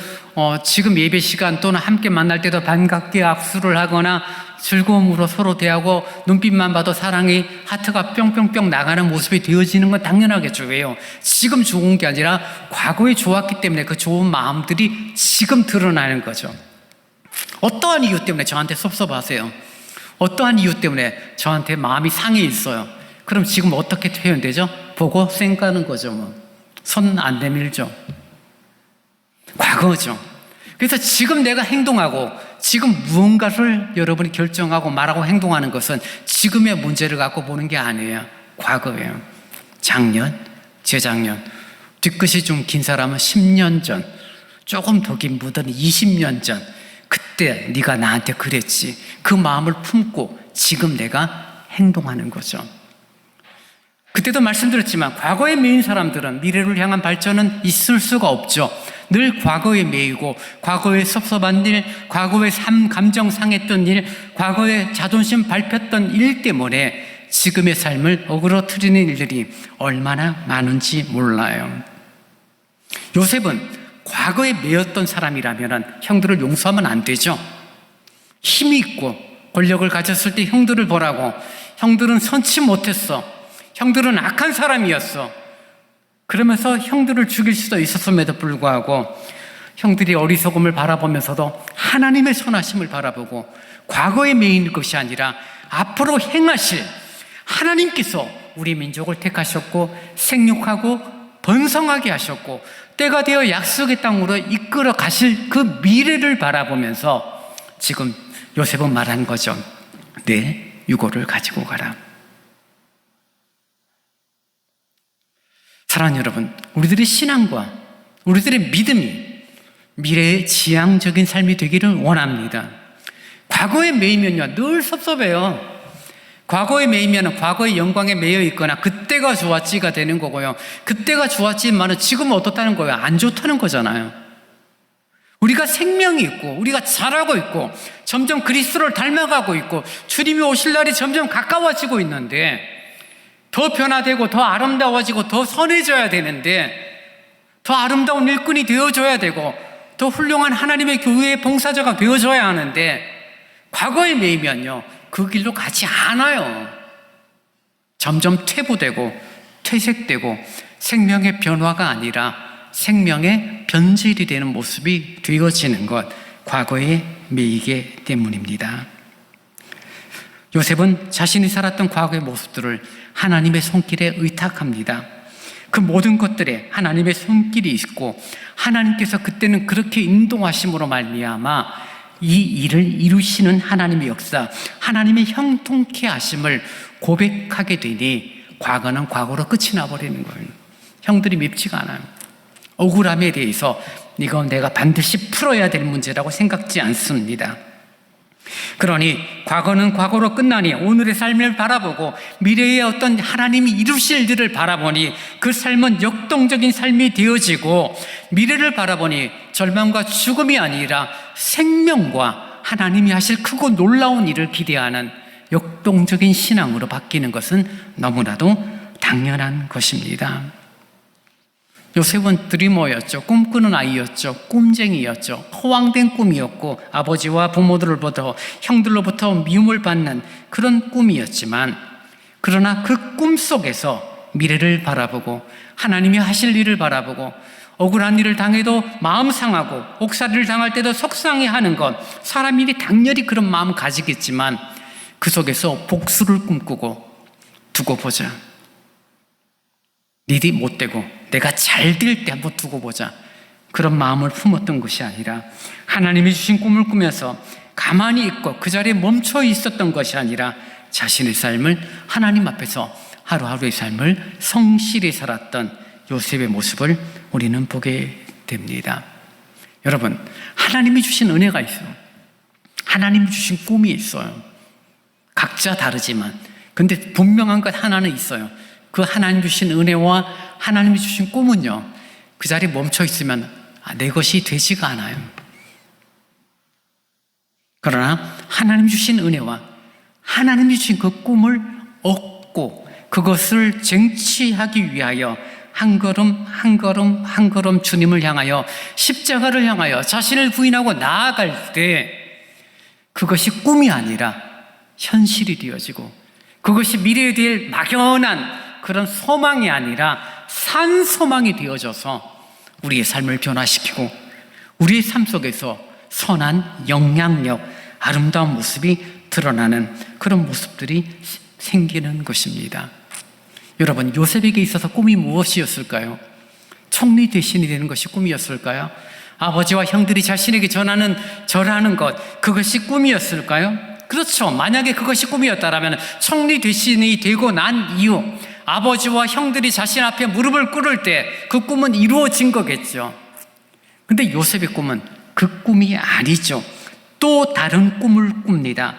지금 예배 시간 또는 함께 만날 때도 반갑게 악수를 하거나 즐거움으로 서로 대하고 눈빛만 봐도 사랑이 하트가 뿅뿅뿅 나가는 모습이 되어지는 건 당연하겠죠. 왜요? 지금 좋은 게 아니라 과거에 좋았기 때문에 그 좋은 마음들이 지금 드러나는 거죠. 어떠한 이유 때문에 저한테 섭섭하세요? 어떠한 이유 때문에 저한테 마음이 상해 있어요? 그럼 지금 어떻게 표현되죠? 보고 쌩까는 거죠. 손 안 내밀죠. 과거죠. 그래서 지금 내가 행동하고 지금 무언가를 여러분이 결정하고 말하고 행동하는 것은 지금의 문제를 갖고 보는 게 아니에요. 과거예요. 작년, 재작년, 뒤끝이 좀 긴 사람은 10년 전, 조금 더 긴 분들은 20년 전, 그때 네가 나한테 그랬지. 그 마음을 품고 지금 내가 행동하는 거죠. 그때도 말씀드렸지만 과거에 매인 사람들은 미래를 향한 발전은 있을 수가 없죠. 늘 과거에 매이고 과거에 섭섭한 일, 과거에 감정 상했던 일, 과거에 자존심 밟혔던 일 때문에 지금의 삶을 어그러뜨리는 일들이 얼마나 많은지 몰라요. 요셉은 과거에 매였던 사람이라면 형들을 용서하면 안 되죠. 힘이 있고 권력을 가졌을 때 형들을 보라고, 형들은 선치 못했어, 형들은 악한 사람이었어, 그러면서 형들을 죽일 수도 있었음에도 불구하고 형들이 어리석음을 바라보면서도 하나님의 선하심을 바라보고 과거에 매인 것이 아니라 앞으로 행하실 하나님께서 우리 민족을 택하셨고 생육하고 번성하게 하셨고 때가 되어 약속의 땅으로 이끌어 가실 그 미래를 바라보면서 지금 요셉은 말한 거죠. 내 유고를 가지고 가라. 사랑하는 여러분, 우리들의 신앙과 우리들의 믿음이 미래의 지향적인 삶이 되기를 원합니다. 과거에 매이면요, 늘 섭섭해요. 과거에 매이면 과거의 영광에 매여 있거나 그때가 좋았지가 되는 거고요. 그때가 좋았지만은 지금은 어떻다는 거예요? 안 좋다는 거잖아요. 우리가 생명이 있고 우리가 잘하고 있고 점점 그리스도를 닮아가고 있고 주님이 오실 날이 점점 가까워지고 있는데 더 변화되고 더 아름다워지고 더 선해져야 되는데, 더 아름다운 일꾼이 되어줘야 되고 더 훌륭한 하나님의 교회의 봉사자가 되어줘야 하는데 과거에 매이면요 그 길로 가지 않아요. 점점 퇴보되고 퇴색되고 생명의 변화가 아니라 생명의 변질이 되는 모습이 되어지는 것, 과거에 매이게 때문입니다. 요셉은 자신이 살았던 과거의 모습들을 하나님의 손길에 의탁합니다. 그 모든 것들에 하나님의 손길이 있고 하나님께서 그때는 그렇게 인도하심으로 말미암아 이 일을 이루시는 하나님의 역사, 하나님의 형통케 하심을 고백하게 되니 과거는 과거로 끝이 나버리는 거예요. 형들이 밉지가 않아요. 억울함에 대해서 이건 내가 반드시 풀어야 될 문제라고 생각지 않습니다. 그러니 과거는 과거로 끝나니 오늘의 삶을 바라보고 미래의 어떤 하나님이 이루실 일들을 바라보니 그 삶은 역동적인 삶이 되어지고, 미래를 바라보니 절망과 죽음이 아니라 생명과 하나님이 하실 크고 놀라운 일을 기대하는 역동적인 신앙으로 바뀌는 것은 너무나도 당연한 것입니다. 요셉은 드리머였죠. 꿈꾸는 아이였죠. 꿈쟁이였죠. 허황된 꿈이었고 아버지와 부모들로부터 형들로부터 미움을 받는 그런 꿈이었지만, 그러나 그 꿈 속에서 미래를 바라보고 하나님이 하실 일을 바라보고 억울한 일을 당해도 마음 상하고 옥살이를 당할 때도 속상해하는 것, 사람이 당연히 그런 마음 가지겠지만 그 속에서 복수를 꿈꾸고 두고 보자, 일이 못되고 내가 잘 될 때 한번 두고 보자, 그런 마음을 품었던 것이 아니라 하나님이 주신 꿈을 꾸면서 가만히 있고 그 자리에 멈춰 있었던 것이 아니라 자신의 삶을 하나님 앞에서 하루하루의 삶을 성실히 살았던 요셉의 모습을 우리는 보게 됩니다. 여러분, 하나님이 주신 은혜가 있어요. 하나님이 주신 꿈이 있어요. 각자 다르지만 근데 분명한 것 하나는 있어요. 그 하나님 주신 은혜와 하나님이 주신 꿈은요, 그 자리에 멈춰 있으면 내 것이 되지가 않아요. 그러나 하나님 주신 은혜와 하나님이 주신 그 꿈을 얻고 그것을 쟁취하기 위하여 한 걸음 한 걸음 한 걸음 주님을 향하여 십자가를 향하여 자신을 부인하고 나아갈 때 그것이 꿈이 아니라 현실이 되어지고, 그것이 미래에 될 막연한 그런 소망이 아니라 산 소망이 되어져서 우리의 삶을 변화시키고 우리의 삶 속에서 선한 영향력, 아름다운 모습이 드러나는 그런 모습들이 생기는 것입니다. 여러분, 요셉에게 있어서 꿈이 무엇이었을까요? 총리 대신이 되는 것이 꿈이었을까요? 아버지와 형들이 자신에게 절하는 것, 그것이 꿈이었을까요? 그렇죠. 만약에 그것이 꿈이었다면 총리 대신이 되고 난 이후 아버지와 형들이 자신 앞에 무릎을 꿇을 때 그 꿈은 이루어진 거겠죠. 근데 요셉의 꿈은 그 꿈이 아니죠. 또 다른 꿈을 꿉니다.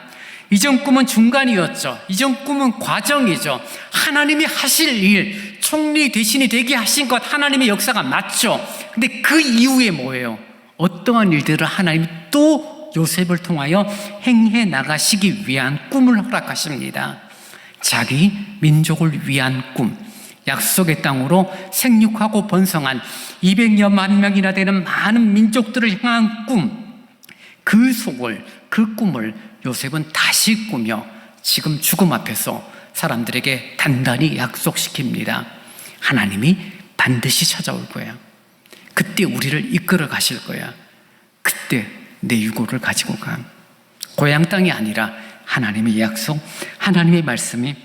이전 꿈은 중간이었죠. 이전 꿈은 과정이죠. 하나님이 하실 일, 총리 대신이 되게 하신 것, 하나님의 역사가 맞죠. 근데 그 이후에 뭐예요? 어떠한 일들을 하나님이 또 요셉을 통하여 행해 나가시기 위한 꿈을 허락하십니다. 자기 민족을 위한 꿈, 약속의 땅으로 생육하고 번성한 200여만 명이나 되는 많은 민족들을 향한 꿈, 그 꿈을 요셉은 다시 꾸며 지금 죽음 앞에서 사람들에게 단단히 약속시킵니다. 하나님이 반드시 찾아올 거야. 그때 우리를 이끌어 가실 거야. 그때 내 유고를 가지고 가. 고향 땅이 아니라 하나님의 약속, 하나님의 말씀이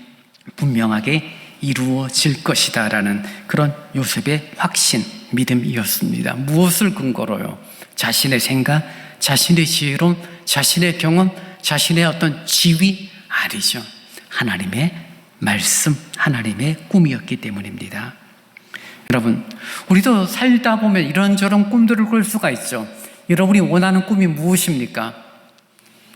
분명하게 이루어질 것이다 라는 그런 요셉의 확신, 믿음이었습니다. 무엇을 근거로요? 자신의 생각, 자신의 지혜로움, 자신의 경험, 자신의 어떤 지위 아니죠. 하나님의 말씀, 하나님의 꿈이었기 때문입니다. 여러분, 우리도 살다 보면 이런저런 꿈들을 꿀 수가 있죠. 여러분이 원하는 꿈이 무엇입니까?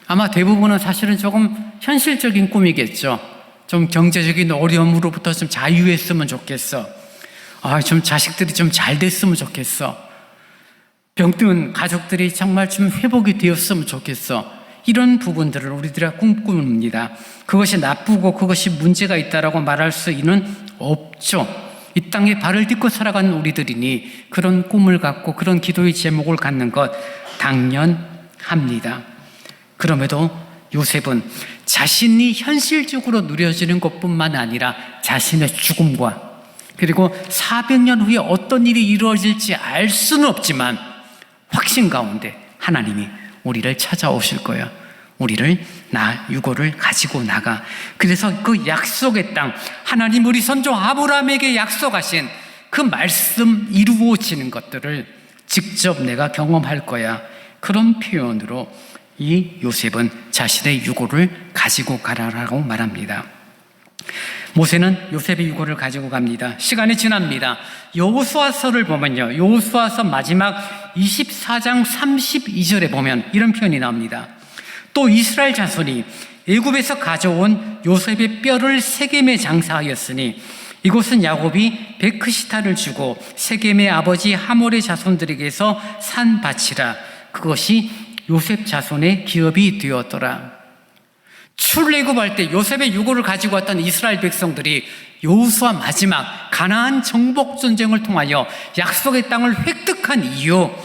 아마 대부분은 사실은 조금 현실적인 꿈이겠죠. 좀 경제적인 어려움으로부터 좀 자유했으면 좋겠어. 좀 자식들이 좀 잘 됐으면 좋겠어. 병든 가족들이 정말 좀 회복이 되었으면 좋겠어. 이런 부분들을 우리들이 꿈꿉니다. 그것이 나쁘고 그것이 문제가 있다라고 말할 수는 없죠. 이 땅에 발을 딛고 살아가는 우리들이니 그런 꿈을 갖고 그런 기도의 제목을 갖는 것 당연합니다. 그럼에도 요셉은 자신이 현실적으로 누려지는 것뿐만 아니라 자신의 죽음과 그리고 400년 후에 어떤 일이 이루어질지 알 수는 없지만 확신 가운데 하나님이 우리를 찾아오실 거야. 우리를 유고를 가지고 나가. 그래서 그 약속의 땅, 하나님 우리 선조 아브라함에게 약속하신 그 말씀 이루어지는 것들을 직접 내가 경험할 거야. 그런 표현으로 이 요셉은 자신의 유고를 가지고 가라라고 말합니다. 모세는 요셉의 유고를 가지고 갑니다. 시간이 지납니다. 여호수아서를 보면요, 여호수아서 마지막 24장 32절에 보면 이런 표현이 나옵니다. 또 이스라엘 자손이 애굽에서 가져온 요셉의 뼈를 세겜에 장사하였으니 이곳은 야곱이 베크시타를 주고 세겜의 아버지 하몰의 자손들에게서 산 밭이라. 그것이 요셉 자손의 기업이 되었더라. 출애굽할 때 요셉의 유고를 가지고 왔던 이스라엘 백성들이 여호수아 마지막 가나안 정복 전쟁을 통하여 약속의 땅을 획득한 이후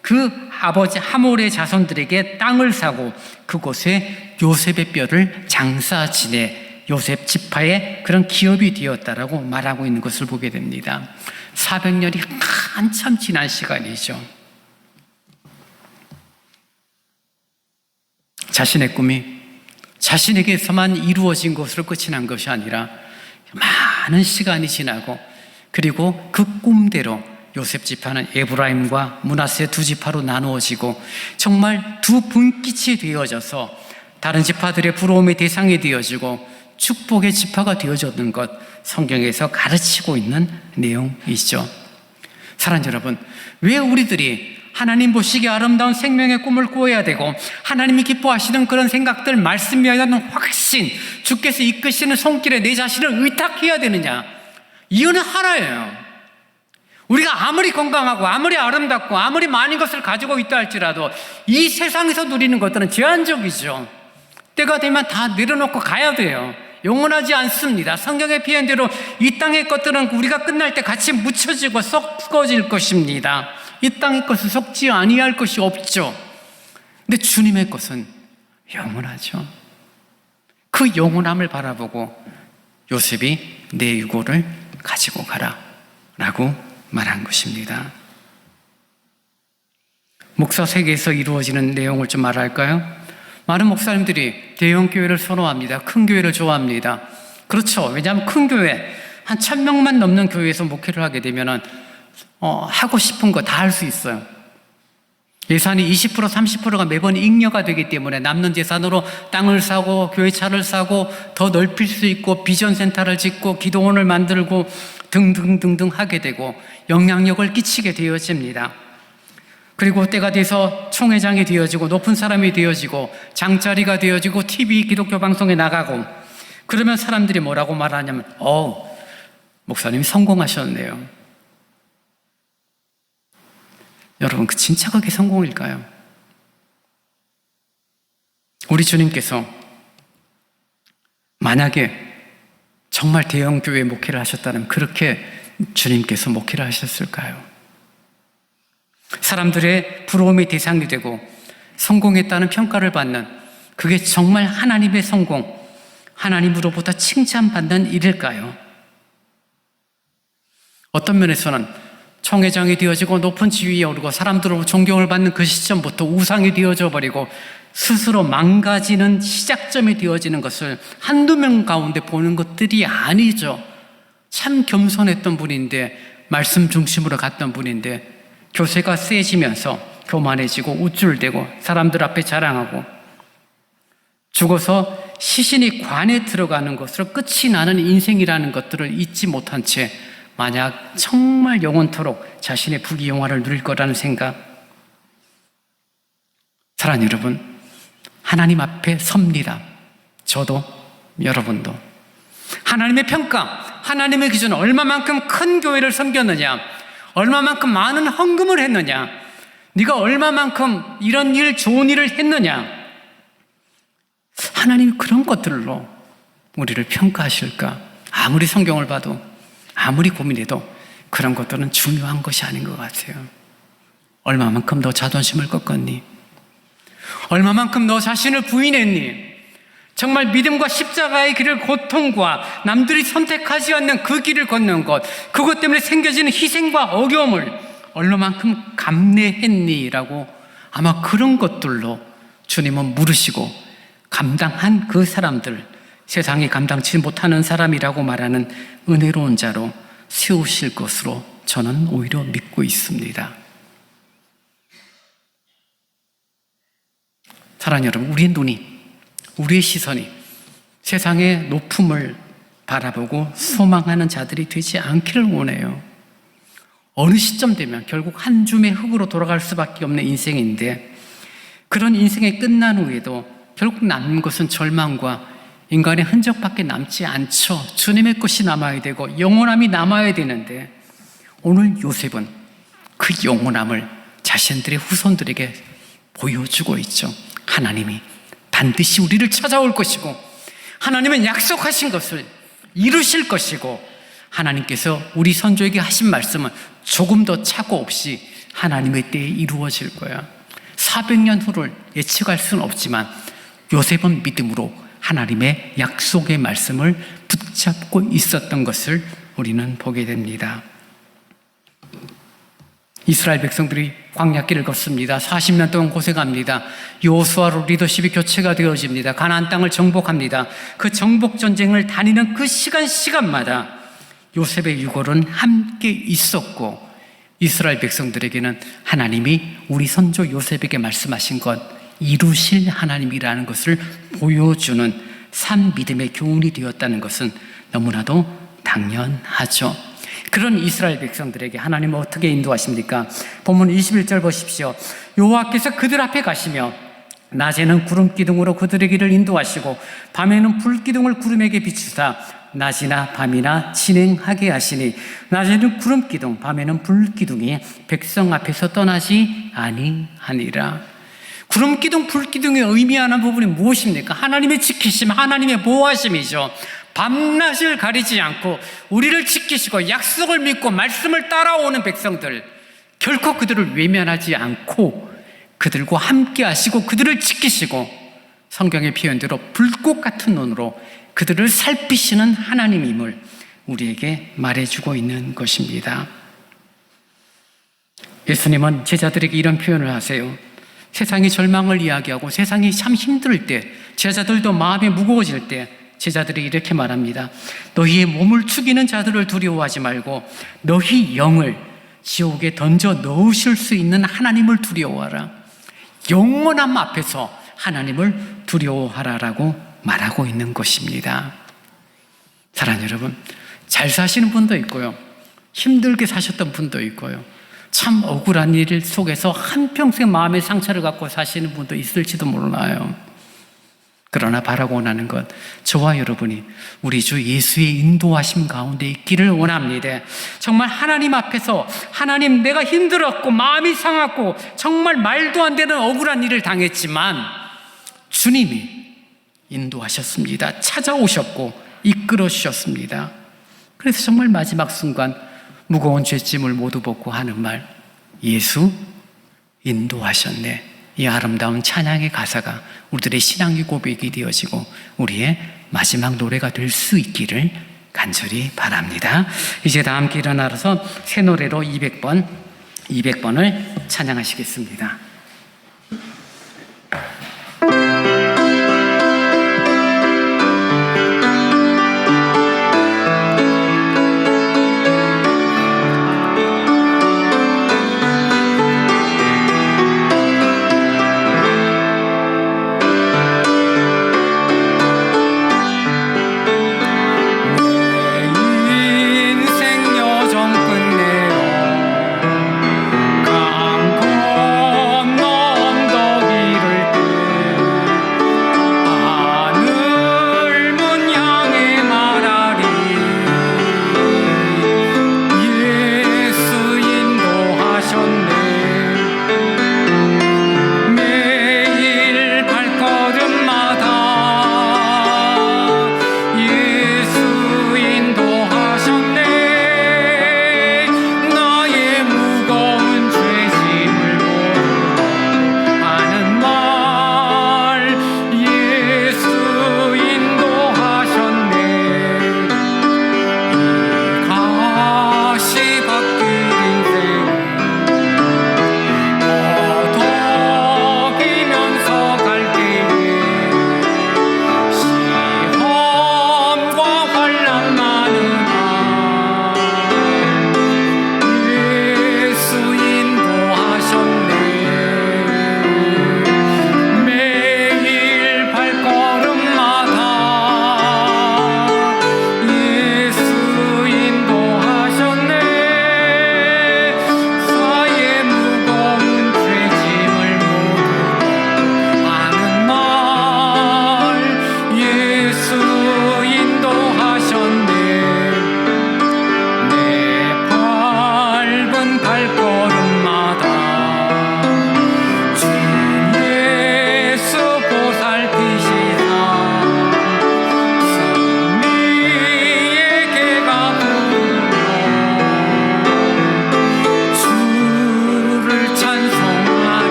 그 아버지 하몰의 자손들에게 땅을 사고 그곳에 요셉의 뼈를 장사 지내 요셉 지파의 그런 기업이 되었다라고 말하고 있는 것을 보게 됩니다. 400년이 한참 지난 시간이죠. 자신의 꿈이 자신에게서만 이루어진 것으로 끝이 난 것이 아니라 많은 시간이 지나고 그리고 그 꿈대로 요셉 지파는 에브라임과 므낫세 두 지파로 나누어지고 정말 두 분깃이 되어져서 다른 지파들의 부러움의 대상이 되어지고 축복의 지파가 되어졌는 것 성경에서 가르치고 있는 내용이죠. 사랑하는 여러분, 왜 우리들이 하나님 보시기에 아름다운 생명의 꿈을 꾸어야 되고 하나님이 기뻐하시는 그런 생각들, 말씀에 대한 확신, 주께서 이끄시는 손길에 내 자신을 의탁해야 되느냐? 이유는 하나예요. 우리가 아무리 건강하고 아무리 아름답고 아무리 많은 것을 가지고 있다 할지라도 이 세상에서 누리는 것들은 제한적이죠. 때가 되면 다 내려놓고 가야 돼요. 영원하지 않습니다. 성경의 표현대로 이 땅의 것들은 우리가 끝날 때 같이 묻혀지고 썩어질 것입니다. 이 땅의 것은 썩지 아니할 것이 없죠. 근데 주님의 것은 영원하죠. 그 영원함을 바라보고 요셉이 내 유고를 가지고 가라 라고 말한 것입니다. 목사 세계에서 이루어지는 내용을 좀 말할까요? 많은 목사님들이 대형 교회를 선호합니다. 큰 교회를 좋아합니다. 그렇죠. 왜냐하면 큰 교회, 한 1000명만 넘는 교회에서 목회를 하게 되면은 하고 싶은 거 다 할 수 있어요. 예산이 20%, 30%가 매번 잉여가 되기 때문에 남는 재산으로 땅을 사고 교회차를 사고 더 넓힐 수 있고 비전 센터를 짓고 기도원을 만들고 등등등등 하게 되고 영향력을 끼치게 되어집니다. 그리고 때가 돼서 총회장이 되어지고 높은 사람이 되어지고 장자리가 되어지고 TV 기독교 방송에 나가고 그러면 사람들이 뭐라고 말하냐면 목사님이 성공하셨네요. 여러분, 그 진짜 그게 성공일까요? 우리 주님께서 만약에 정말 대형 교회 목회를 하셨다면 그렇게 주님께서 목회를 하셨을까요? 사람들의 부러움의 대상이 되고 성공했다는 평가를 받는 그게 정말 하나님의 성공, 하나님으로부터 칭찬받는 일일까요? 어떤 면에서는 총회장이 되어지고 높은 지위에 오르고 사람들로 존경을 받는 그 시점부터 우상이 되어져 버리고 스스로 망가지는 시작점이 되어지는 것을 한두 명 가운데 보는 것들이 아니죠. 참 겸손했던 분인데, 말씀 중심으로 갔던 분인데 교세가 세지면서 교만해지고 우쭐대고 사람들 앞에 자랑하고 죽어서 시신이 관에 들어가는 것으로 끝이 나는 인생이라는 것들을 잊지 못한 채 만약 정말 영원토록 자신의 부귀영화를 누릴 거라는 생각, 사랑하는 여러분, 하나님 앞에 섭니다. 저도 여러분도 하나님의 평가, 하나님의 기준, 얼마만큼 큰 교회를 섬겼느냐, 얼마만큼 많은 헌금을 했느냐, 네가 얼마만큼 이런 일, 좋은 일을 했느냐, 하나님이 그런 것들로 우리를 평가하실까? 아무리 성경을 봐도 아무리 고민해도 그런 것들은 중요한 것이 아닌 것 같아요. 얼마만큼 너 자존심을 꺾었니? 얼마만큼 너 자신을 부인했니? 정말 믿음과 십자가의 길을, 고통과 남들이 선택하지 않는 그 길을 걷는 것, 그것 때문에 생겨지는 희생과 어려움을 얼마만큼 감내했니? 라고 아마 그런 것들로 주님은 물으시고 감당한 그 사람들, 세상이 감당치 못하는 사람이라고 말하는 은혜로운 자로 세우실 것으로 저는 오히려 믿고 있습니다. 사랑하는 여러분, 우리의 눈이, 우리의 시선이 세상의 높음을 바라보고 소망하는 자들이 되지 않기를 원해요. 어느 시점 되면 결국 한 줌의 흙으로 돌아갈 수밖에 없는 인생인데, 그런 인생이 끝난 후에도 결국 남는 것은 절망과 인간의 흔적밖에 남지 않죠. 주님의 것이 남아야 되고 영원함이 남아야 되는데, 오늘 요셉은 그 영원함을 자신들의 후손들에게 보여주고 있죠. 하나님이 반드시 우리를 찾아올 것이고, 하나님은 약속하신 것을 이루실 것이고, 하나님께서 우리 선조에게 하신 말씀은 조금 더 착오 없이 하나님의 때에 이루어질 거야. 400년 후를 예측할 수는 없지만 요셉은 믿음으로 하나님의 약속의 말씀을 붙잡고 있었던 것을 우리는 보게 됩니다. 이스라엘 백성들이 광야길을 걷습니다. 40년 동안 고생합니다. 여호수아로 리더십이 교체가 되어집니다. 가나안 땅을 정복합니다. 그 정복 전쟁을 다니는 그 시간마다 요셉의 유골은 함께 있었고, 이스라엘 백성들에게는 하나님이 우리 선조 요셉에게 말씀하신 것 이루실 하나님이라는 것을 보여주는 산 믿음의 교훈이 되었다는 것은 너무나도 당연하죠. 그런 이스라엘 백성들에게 하나님은 어떻게 인도하십니까? 본문 21절 보십시오. 여호와께서 그들 앞에 가시며 낮에는 구름 기둥으로 그들의 길을 인도하시고 밤에는 불 기둥을 구름에게 비추사 낮이나 밤이나 진행하게 하시니 낮에는 구름 기둥 밤에는 불 기둥이 백성 앞에서 떠나지 아니하니라. 구름 기둥 불 기둥이 의미하는 부분이 무엇입니까? 하나님의 지키심, 하나님의 보호하심이죠. 밤낮을 가리지 않고 우리를 지키시고 약속을 믿고 말씀을 따라오는 백성들, 결코 그들을 외면하지 않고 그들과 함께 하시고 그들을 지키시고 성경의 표현대로 불꽃 같은 눈으로 그들을 살피시는 하나님임을 우리에게 말해주고 있는 것입니다. 예수님은 제자들에게 이런 표현을 하세요. 세상이 절망을 이야기하고 세상이 참 힘들 때, 제자들도 마음이 무거워질 때 제자들이 이렇게 말합니다. 너희의 몸을 죽이는 자들을 두려워하지 말고 너희 영을 지옥에 던져 넣으실 수 있는 하나님을 두려워하라. 영원함 앞에서 하나님을 두려워하라라고 말하고 있는 것입니다. 사랑하는 여러분, 잘 사시는 분도 있고요, 힘들게 사셨던 분도 있고요, 참 억울한 일 속에서 한평생 마음의 상처를 갖고 사시는 분도 있을지도 몰라요. 그러나 바라고 원하는 것, 저와 여러분이 우리 주 예수의 인도하심 가운데 있기를 원합니다. 정말 하나님 앞에서, 하나님, 내가 힘들었고 마음이 상했고 정말 말도 안 되는 억울한 일을 당했지만 주님이 인도하셨습니다. 찾아오셨고 이끌어 주셨습니다. 그래서 정말 마지막 순간 무거운 죄짐을 모두 벗고 하는 말, 예수 인도하셨네. 이 아름다운 찬양의 가사가 우리들의 신앙의 고백이 되어지고 우리의 마지막 노래가 될 수 있기를 간절히 바랍니다. 이제 다 함께 일어나서 새 노래로 200번을 찬양하시겠습니다. 인생 여정 끝내어 강건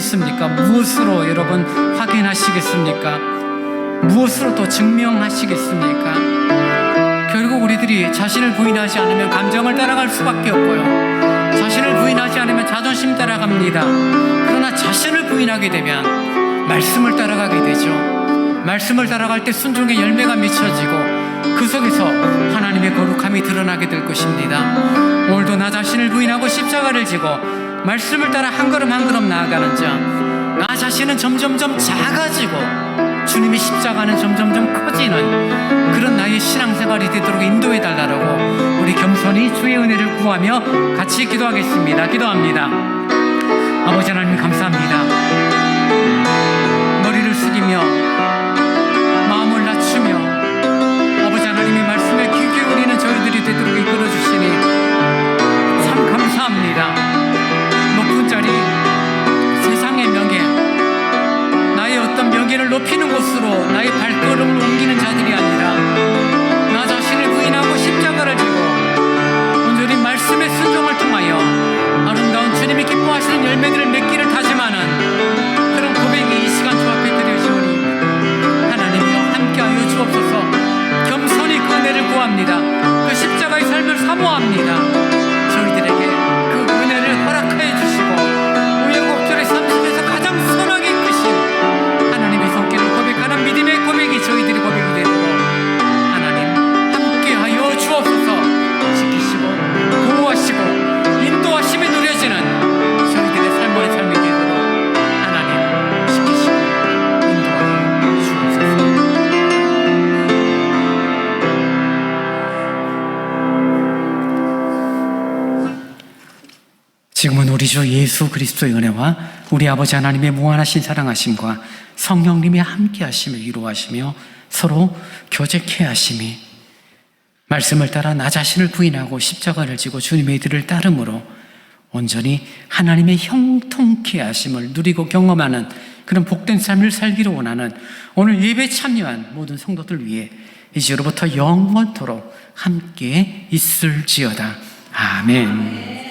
있습니까? 무엇으로 여러분 확인하시겠습니까? 무엇으로 또 증명하시겠습니까? 결국 우리들이 자신을 부인하지 않으면 감정을 따라갈 수밖에 없고요. 자신을 부인하지 않으면 자존심 따라갑니다. 그러나 자신을 부인하게 되면 말씀을 따라가게 되죠. 말씀을 따라갈 때 순종의 열매가 맺혀지고 그 속에서 하나님의 거룩함이 드러나게 될 것입니다. 오늘도 나 자신을 부인하고 십자가를 지고 말씀을 따라 한 걸음 한 걸음 나아가는 자, 나 자신은 점점점 작아지고 주님의 십자가는 점점점 커지는 그런 나의 신앙생활이 되도록 인도해 달라고 우리 겸손히 주의 은혜를 구하며 같이 기도하겠습니다. 기도합니다. 아버지 하나님 감사합니다. 머리를 숙이며 마음을 낮추며 아버지 하나님의 말씀에 귀 기울이는 저희들이 되도록 이끌어 주시니 참 감사합니다. 높은 자리, 세상의 명예, 나의 어떤 명예를 높이는 곳으로 나의 발걸음을 옮기는 자들이 아니라 나 자신을 부인하고 십자가를 지고 온전히 말씀의 순종을 통하여 아름다운 주님이 기뻐하시는 열매들을 맺기를 다짐하는 그런 고백이 이 시간 주 앞에 드려지오니 하나님이여 함께하여 주옵소서. 겸손히 그 은혜를 구합니다. 그 십자가의 삶을 사모합니다. 저희들에게 그 은혜를 허락하여 주시고 우여곡절의 삶 속에서 가장 선하게 이끄신 하나님의 손길을 고백하는 믿음의 고백이 저희들의 고백이 되도록 하나님 함께하여 주옵소서. 지키시고 보호하시고 인도하심이 누려지는 저희들의 삶의 삶이 되도록 하나님 지키시고 인도하여 주옵소서. 지금은 우리 주 예수 그리스도의 은혜와 우리 아버지 하나님의 무한하신 사랑하심과 성령님의 함께하심을 위로하시며 서로 교제케 하심이 말씀을 따라 나 자신을 부인하고 십자가를 지고 주님의 길을 따름으로 온전히 하나님의 형통케 하심을 누리고 경험하는 그런 복된 삶을 살기를 원하는 오늘 예배 참여한 모든 성도들 위해 이제로부터 영원토록 함께 있을지어다. 아멘.